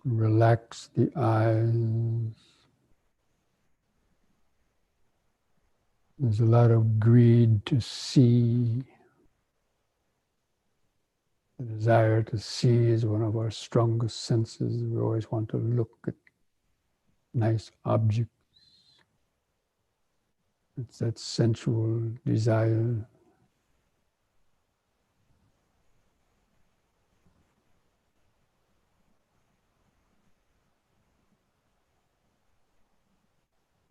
Relax the eyes. There's a lot of greed to see. The desire to see is one of our strongest senses. We always want to look at nice objects. It's that sensual desire.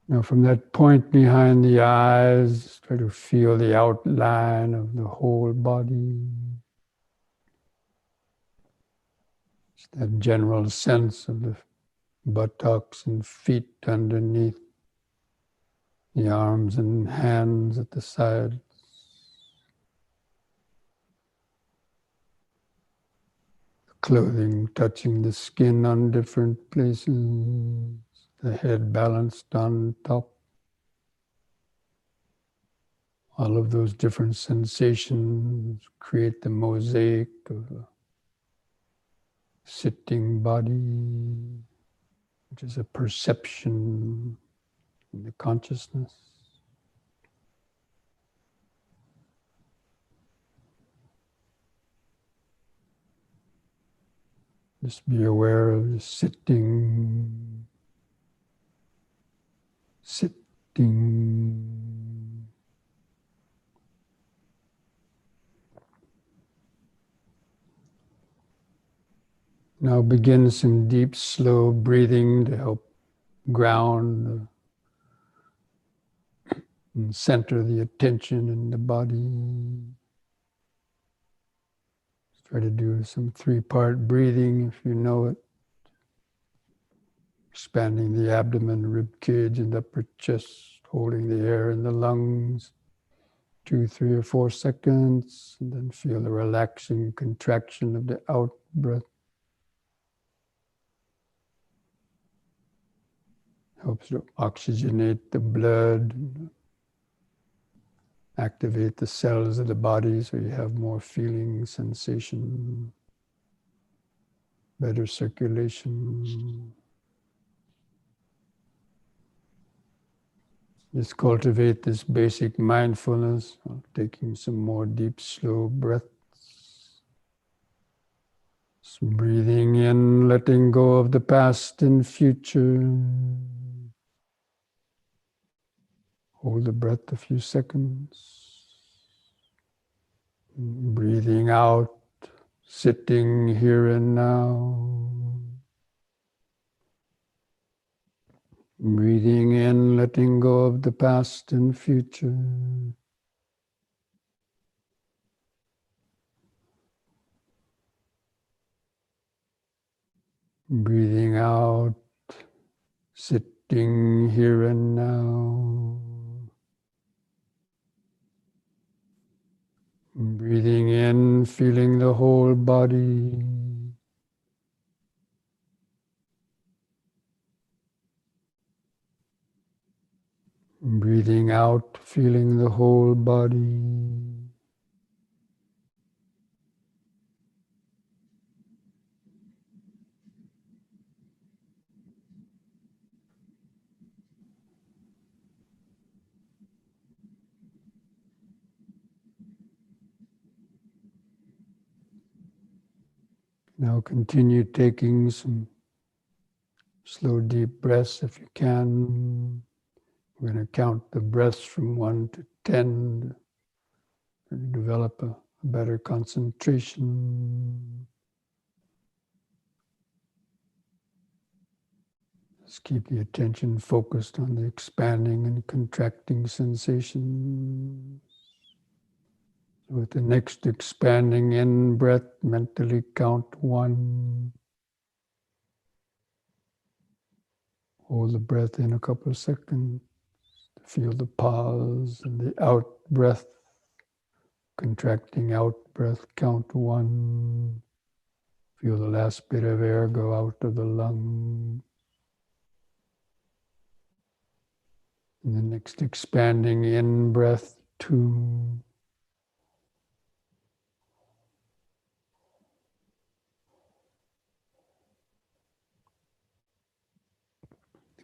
Now from that point behind the eyes, try to feel the outline of the whole body. It's that general sense of the buttocks and feet underneath, the arms and hands at the sides. The clothing touching the skin on different places. The head balanced on top. All of those different sensations create the mosaic of a sitting body, which is a perception in the consciousness. Just be aware of sitting. Now begin some deep, slow breathing to help ground and center the attention in the body. Try to do some 3-part breathing if you know it. Expanding the abdomen, rib cage, and upper chest, holding the air in the lungs, 2, 3, or 4 seconds, and then feel the relaxing contraction of the out breath. Helps to oxygenate the blood, activate the cells of the body so you have more feeling, sensation, better circulation. Just cultivate this basic mindfulness of taking some more deep, slow breaths. Just breathing in, letting go of the past and future. Hold the breath a few seconds. Breathing out, sitting here and now. Breathing in, letting go of the past and future. Breathing out, sitting connecting here and now. Breathing in, feeling the whole body. Breathing out, feeling the whole body. Now continue taking some slow, deep breaths if you can. We're going to count the breaths from 1 to 10 to develop a better concentration. Just keep the attention focused on the expanding and contracting sensations. With the next expanding in breath, mentally count 1. Hold the breath in a couple of seconds. Feel the pause and the out breath. Contracting out breath, count 1. Feel the last bit of air go out of the lung. And the next expanding in breath, 2.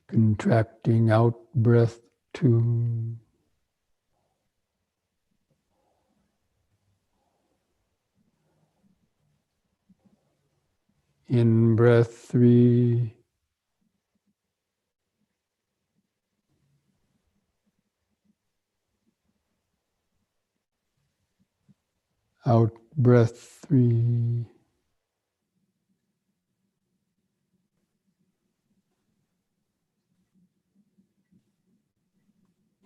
Contracting out breath, 2. In breath, 3. Out breath, 3.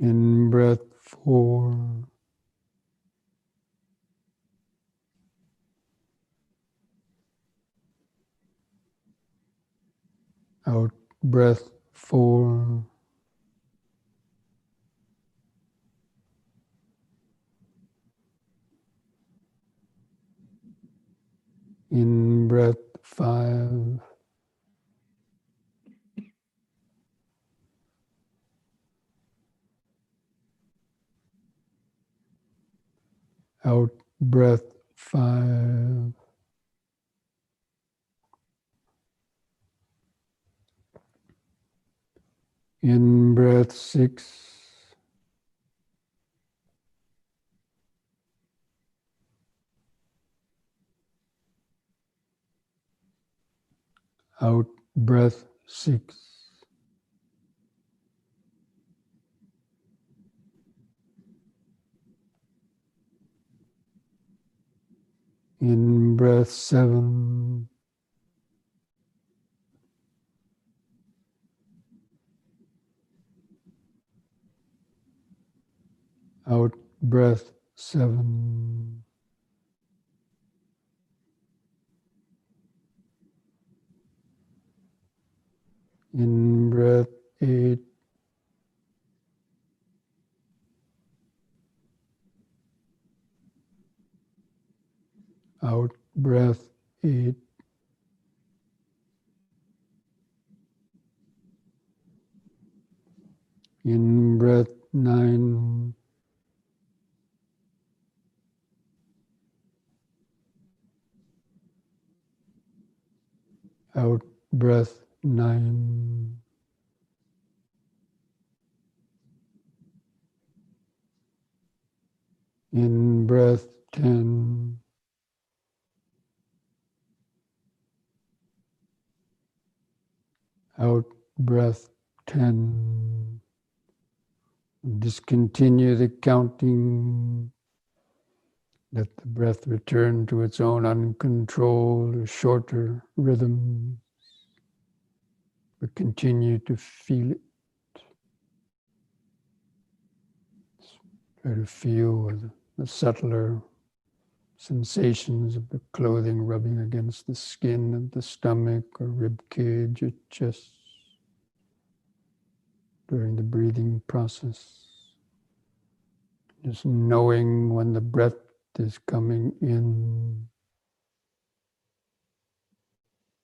In breath, 4. Out breath, 4. In breath, 5. Out breath, 5. In breath, 6. Out breath, 6. In breath, 7. Out breath, 7. In breath, 8. Out breath, 8. In breath, 9. Out breath, 9. In breath, 10. Out breath, 10. Discontinue the counting. Let the breath return to its own uncontrolled, shorter rhythm. But continue to feel it. Try to feel the subtler sensations of the clothing rubbing against the skin of the stomach or rib cage or chest. during the breathing process. Just knowing when the breath is coming in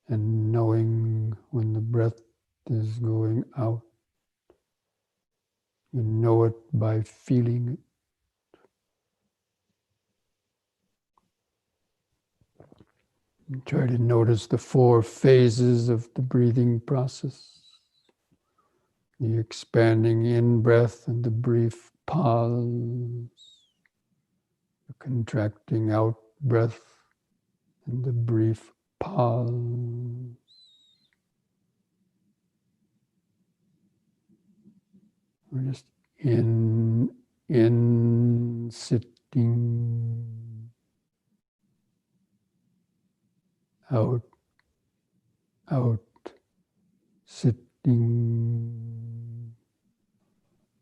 and knowing when the breath is going out. You know it by feeling it. And try to notice the 4 phases of the breathing process. The expanding in-breath and the brief pause. The contracting out-breath and the brief pause. We're just in, sitting, out, sitting.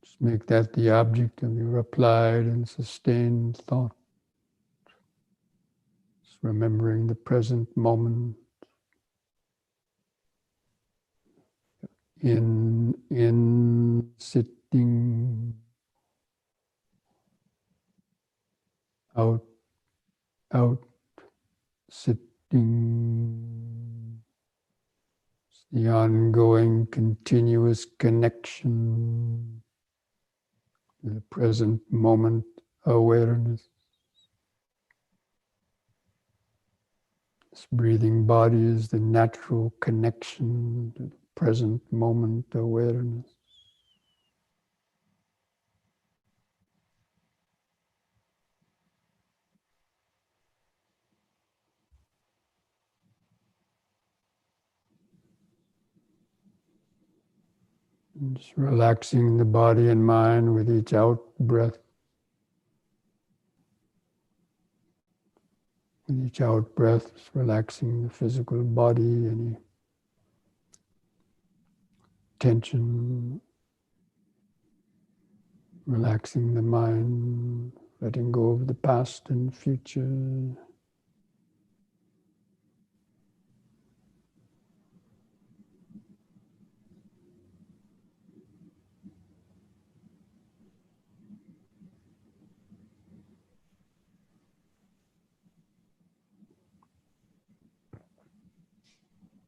Just make that the object of your applied and sustained thought. Just remembering the present moment. In, sitting, out, sitting. It's the ongoing, continuous connection to the present moment awareness. This breathing body is the natural connection to the present moment awareness. And just relaxing the body and mind with each out breath. With each out breath, just relaxing the physical body, any tension, relaxing the mind, letting go of the past and future.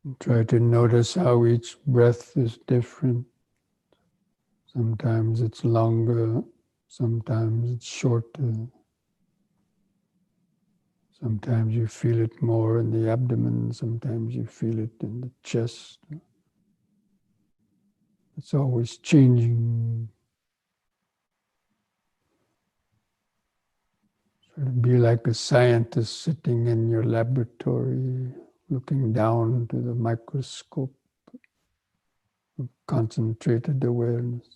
And try to notice how each breath is different. Sometimes it's longer, sometimes it's shorter. Sometimes you feel it more in the abdomen, sometimes you feel it in the chest. It's always changing. Try to be like a scientist sitting in your laboratory, looking down to the microscope of concentrated awareness.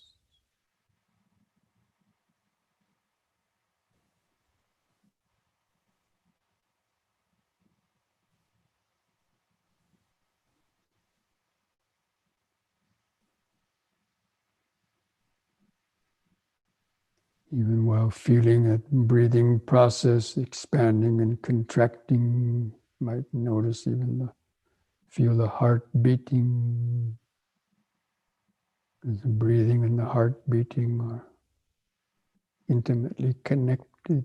Even while feeling that breathing process expanding and contracting, you might notice feel the heart beating. Because the breathing and the heart beating are intimately connected.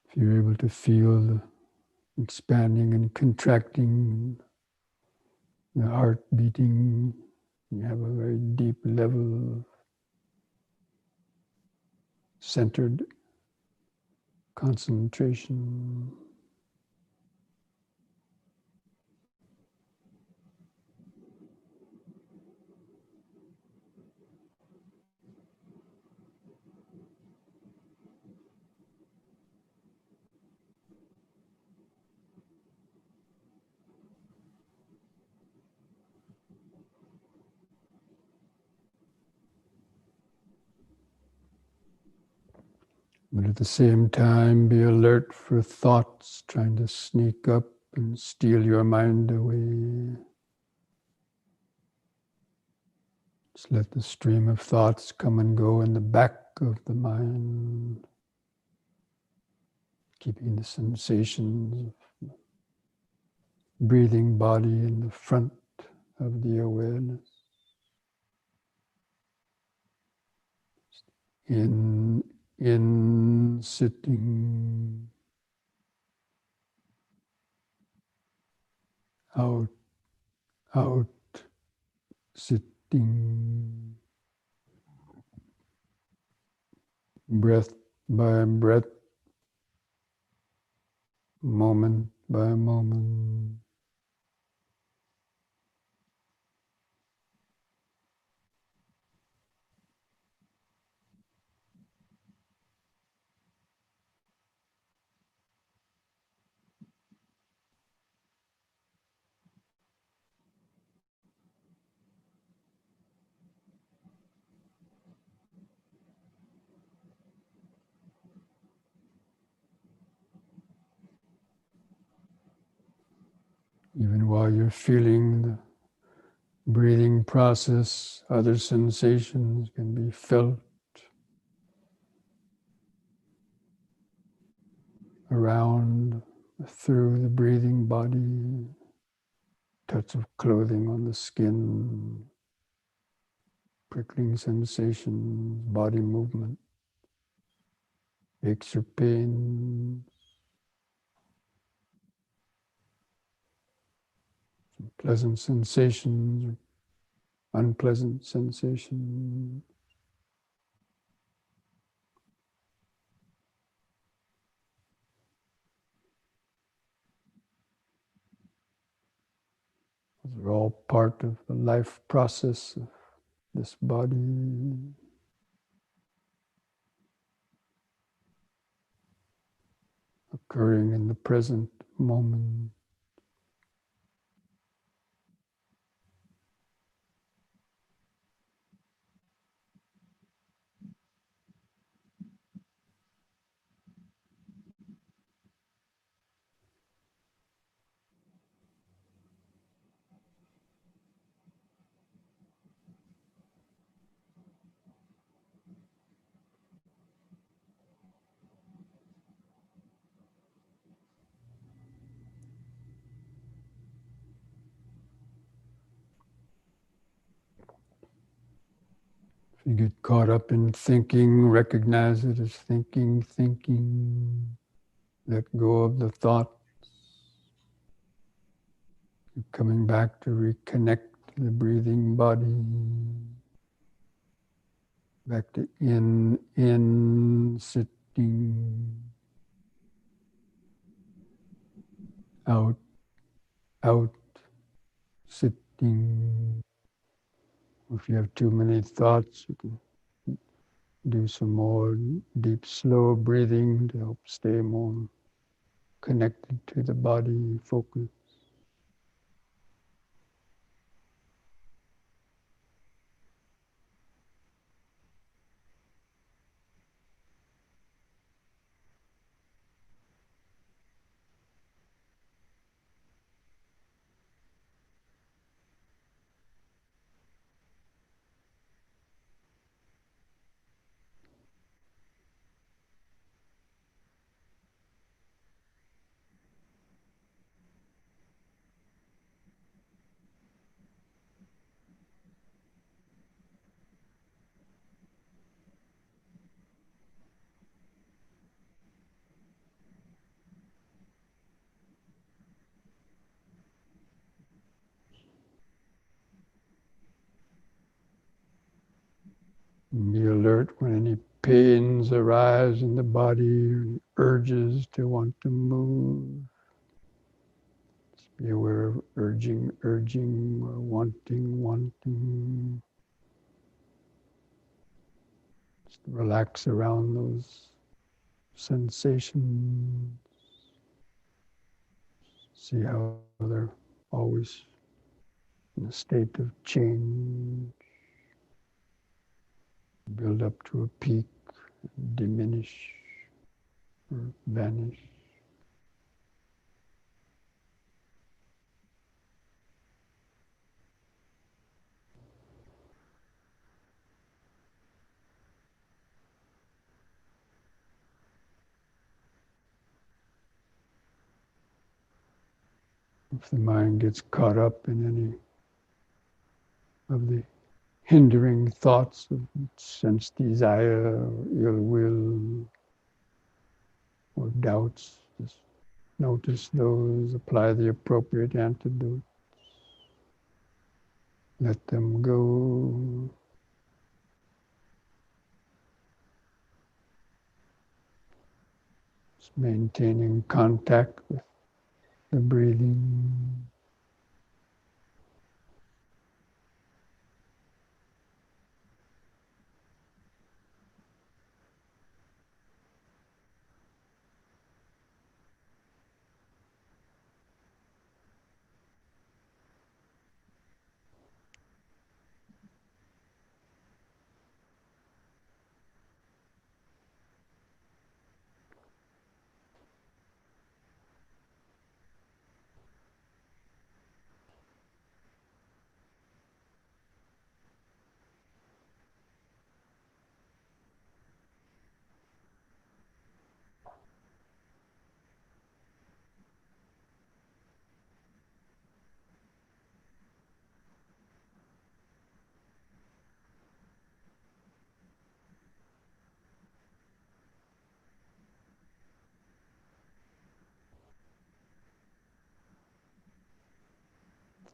If you're able to feel the expanding and contracting, the heart beating, you have a very deep level of centered concentration. But at the same time, be alert for thoughts trying to sneak up and steal your mind away. Just let the stream of thoughts come and go in the back of the mind, keeping the sensations of breathing body in the front of the awareness. In sitting, out sitting, breath by breath, moment by moment. Even while you're feeling the breathing process, other sensations can be felt around, through the breathing body, touch of clothing on the skin, prickling sensations, body movement, aches or pains, pleasant sensations, unpleasant sensations. Those are all part of the life process of this body. Occurring in the present moment. If you get caught up in thinking, recognize it as thinking. Let go of the thought. Coming back to reconnect the breathing body. Back to in, sitting. Out, sitting. If you have too many thoughts, you can do some more deep, slow breathing to help stay more connected to the body, focus. Be alert when any pains arise in the body, urges to want to move. Just be aware of urging, or wanting. Just relax around those sensations. See how they're always in a state of change. Build up to a peak, diminish, or vanish. If the mind gets caught up in any of the hindering thoughts of sense desire, or ill will, or doubts, just notice those, apply the appropriate antidote, let them go. Just maintaining contact with the breathing.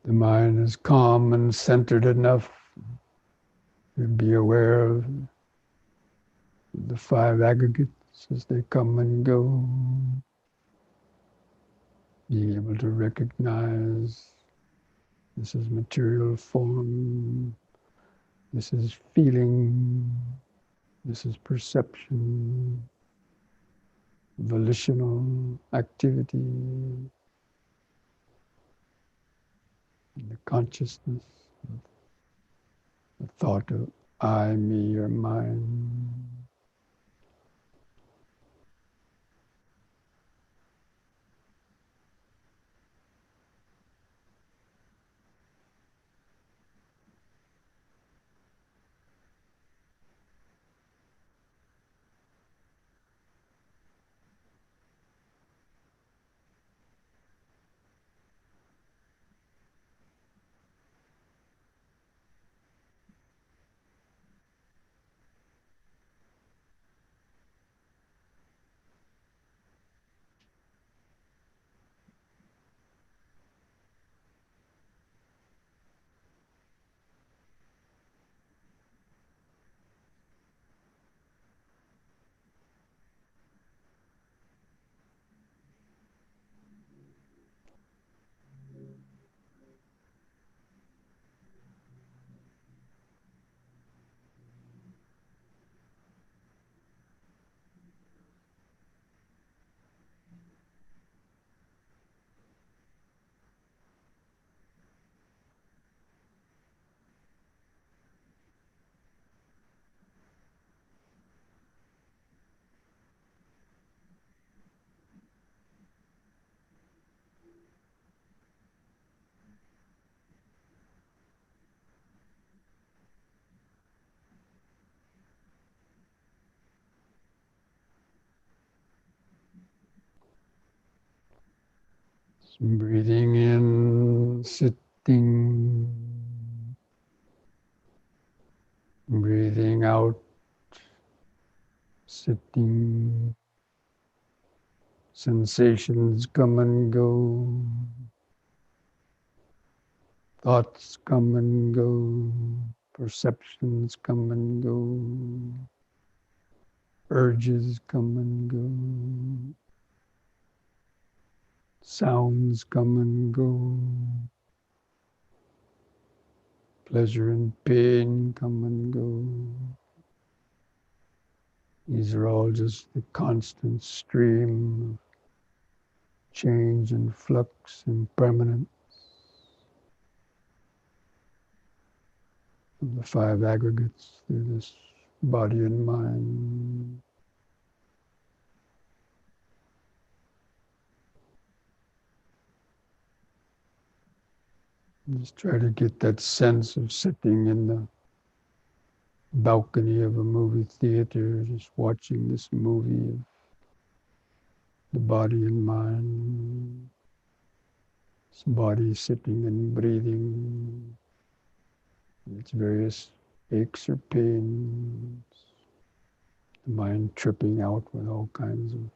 The mind is calm and centered enough to be aware of the five aggregates as they come and go, being able to recognize this is material form, this is feeling, this is perception, volitional activity, the consciousness, the thought of I, me, or mine. Breathing in, sitting, breathing out, sitting, sensations come and go, thoughts come and go, perceptions come and go, urges come and go, sounds come and go, pleasure and pain come and go. These are all just the constant stream of change and flux and permanence of the five aggregates through this body and mind. Just try to get that sense of sitting in the balcony of a movie theater, just watching this movie of the body and mind. This body sitting and breathing, its various aches or pains, the mind tripping out with all kinds of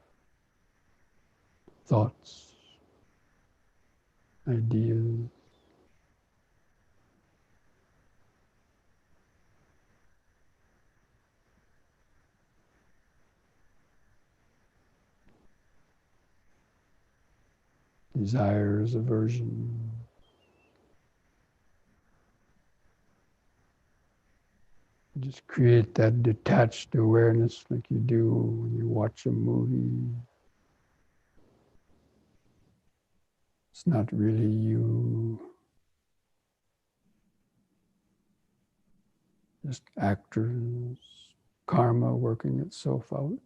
thoughts, ideas. Desires, aversion. Just create that detached awareness like you do when you watch a movie. It's not really you, just actors, karma working itself out.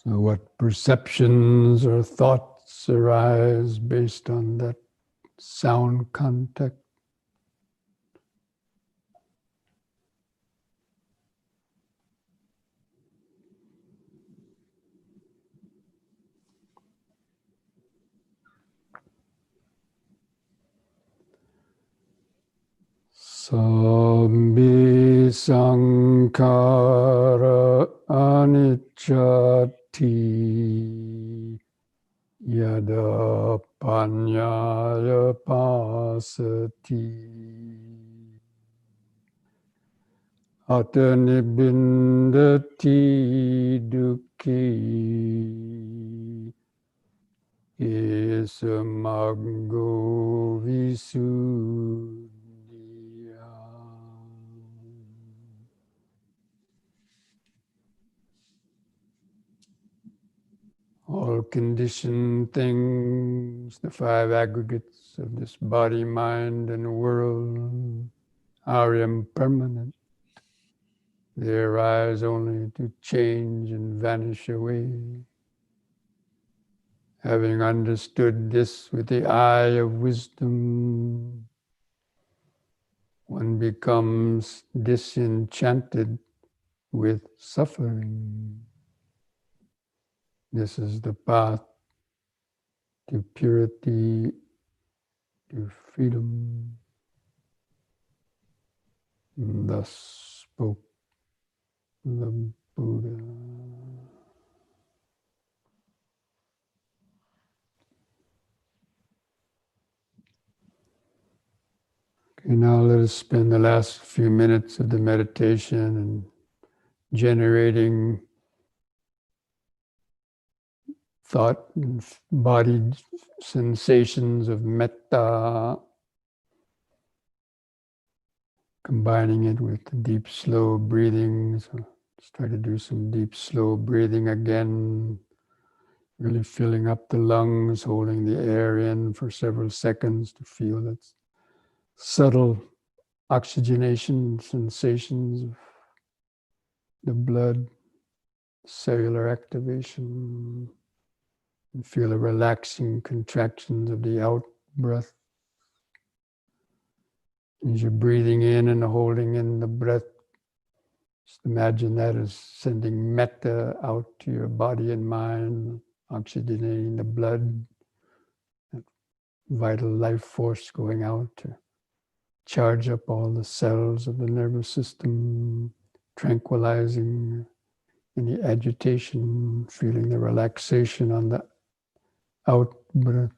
So what perceptions or thoughts arise based on that sound contact? Sabbi sankhara anicchati yada panyaya pasati atanibindati dukkhi Isamago Visuddhiya. All conditioned things, the five aggregates of this body, mind, and world are impermanent. They arise only to change and vanish away. Having understood this with the eye of wisdom, one becomes disenchanted with suffering. This is the path to purity, to freedom. And thus spoke the Buddha. Okay, now let us spend the last few minutes of the meditation and generating thought and body sensations of metta, combining it with deep, slow breathing. So let's try to do some deep, slow breathing again, really filling up the lungs, holding the air in for several seconds to feel that subtle oxygenation sensations of the blood, cellular activation, and feel the relaxing contractions of the out breath. As you're breathing in and holding in the breath, just imagine that as sending metta out to your body and mind, oxygenating the blood, that vital life force going out to charge up all the cells of the nervous system, tranquilizing any agitation, feeling the relaxation on the out breath.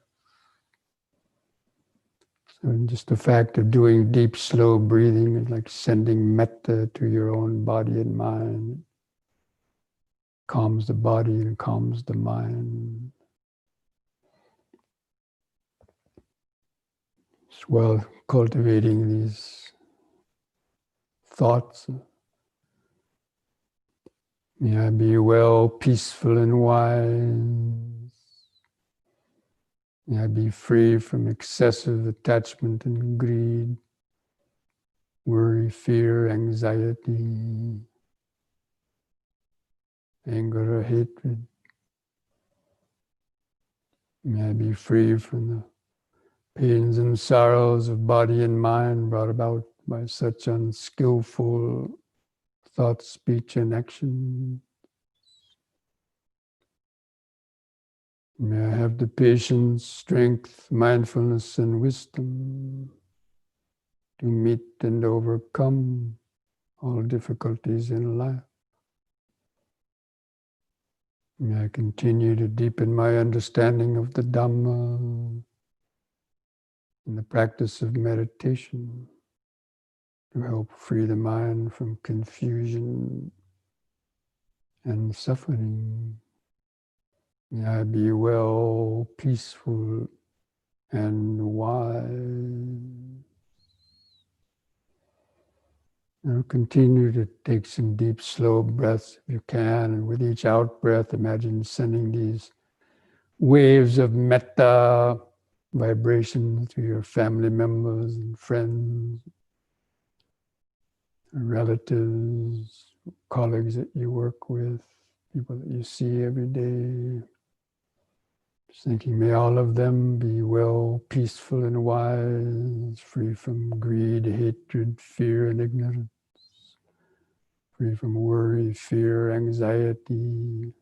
So just the fact of doing deep, slow breathing is like sending metta to your own body and mind. Calms the body and calms the mind. As well, cultivating these thoughts. May I be well, peaceful, and wise. May I be free from excessive attachment and greed, worry, fear, anxiety, anger or hatred. May I be free from the pains and sorrows of body and mind brought about by such unskillful thought, speech, and action. May I have the patience, strength, mindfulness, and wisdom to meet and overcome all difficulties in life. May I continue to deepen my understanding of the Dhamma in the practice of meditation to help free the mind from confusion and suffering. May I be well, peaceful, and wise. Now continue to take some deep, slow breaths if you can, and with each out breath, imagine sending these waves of metta vibration to your family members and friends, relatives, colleagues that you work with, people that you see every day. Just thinking, may all of them be well, peaceful, and wise, free from greed, hatred, fear, and ignorance, free from worry, fear, anxiety.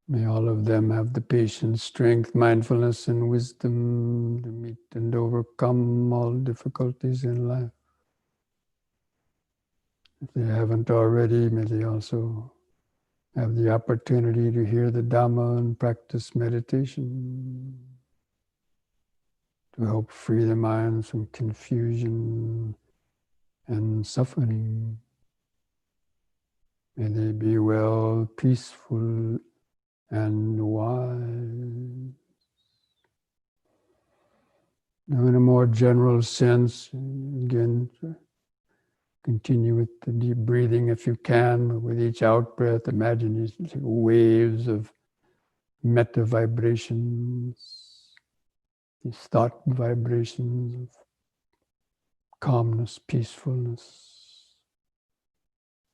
May all of them have the patience, strength, mindfulness, and wisdom to meet and overcome all difficulties in life. If they haven't already, may they also have the opportunity to hear the Dhamma and practice meditation to help free their minds from confusion and suffering. May they be well, peaceful, and wise. Now, in a more general sense, again, continue with the deep breathing if you can, but with each out-breath, imagine these waves of metta vibrations, these thought vibrations of calmness, peacefulness,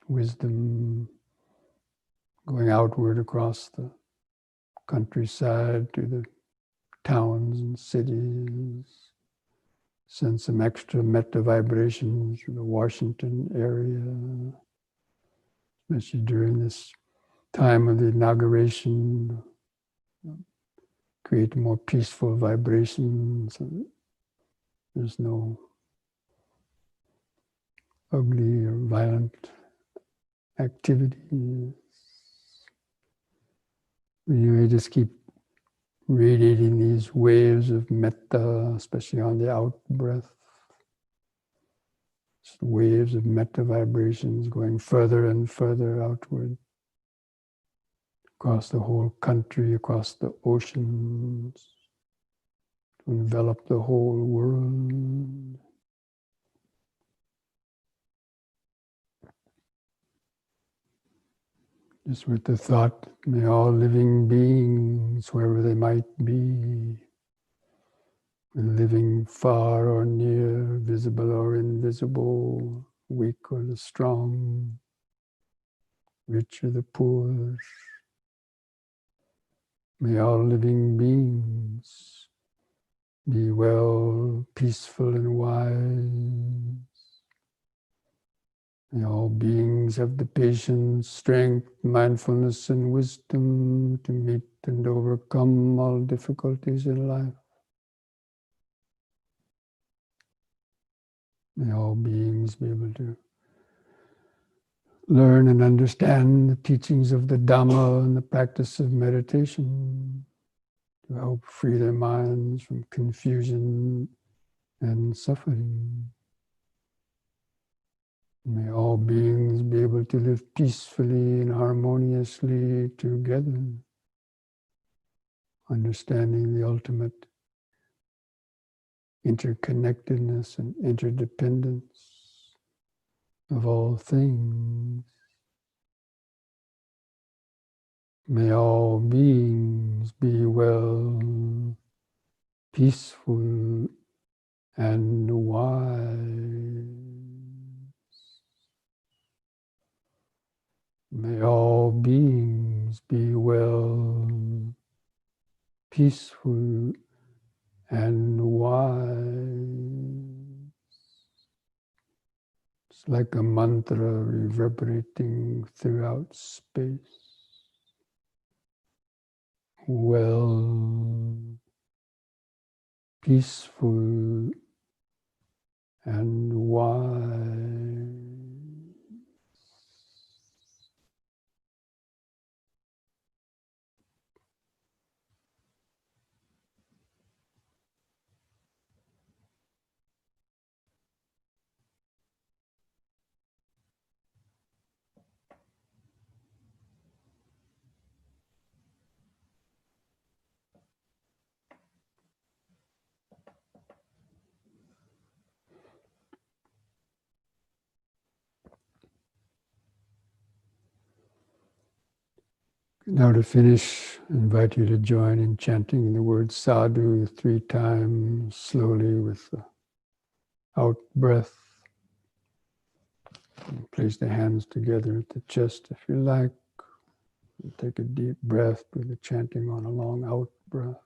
wisdom, going outward across the countryside to the towns and cities. Send some extra metta vibrations to the Washington area, especially during this time of the inauguration. Create more peaceful vibrations. There's no ugly or violent activities. Anyway, just keep radiating these waves of metta, especially on the out breath. Just waves of metta vibrations going further and further outward, across the whole country, across the oceans, to envelop the whole world. Just with the thought, may all living beings, wherever they might be, living far or near, visible or invisible, weak or the strong, rich or the poor, may all living beings be well, peaceful, and wise. May all beings have the patience, strength, mindfulness, and wisdom to meet and overcome all difficulties in life. May all beings be able to learn and understand the teachings of the Dhamma and the practice of meditation to help free their minds from confusion and suffering. May all beings be able to live peacefully and harmoniously together, understanding the ultimate interconnectedness and interdependence of all things. May all beings be well, peaceful, and wise. May all beings be well, peaceful, and wise. It's like a mantra reverberating throughout space. Well, peaceful, and wise. Now to finish, I invite you to join in chanting the word sadhu 3 times, slowly with the out breath. Place the hands together at the chest if you like. And take a deep breath with the chanting on a long out breath.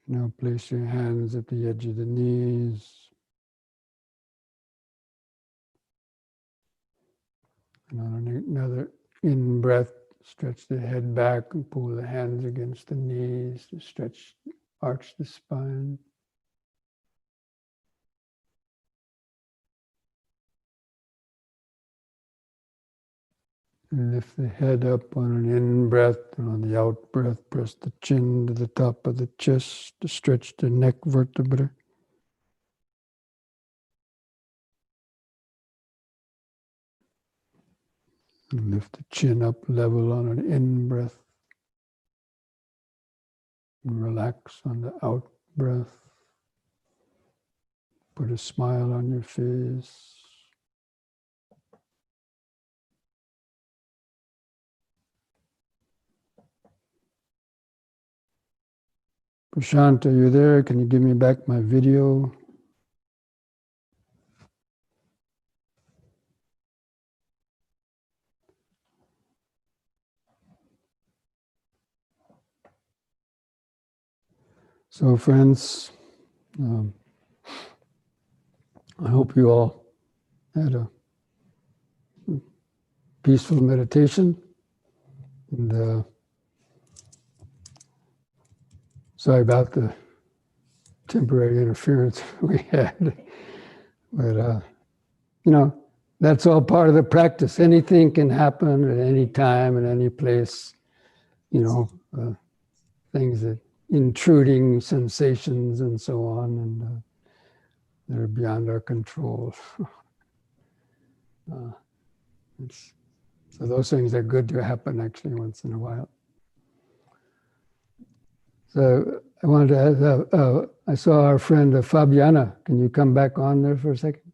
Now place your hands at the edge of the knees. And on another in-breath, stretch the head back and pull the hands against the knees to stretch, arch the spine. And lift the head up on an in-breath, and on the out-breath, press the chin to the top of the chest to stretch the neck vertebrae. And lift the chin up level on an in-breath. And relax on the out-breath. Put a smile on your face. Prashant, are you there? Can you give me back my video? So friends, I hope you all had a peaceful meditation. And sorry about the temporary interference we had. But, that's all part of the practice. Anything can happen at any time, at any place. Things that intruding sensations and so on, and they're beyond our control. So those things are good to happen actually once in a while. So I wanted to ask, I saw our friend Fabiana. Can you come back on there for a second?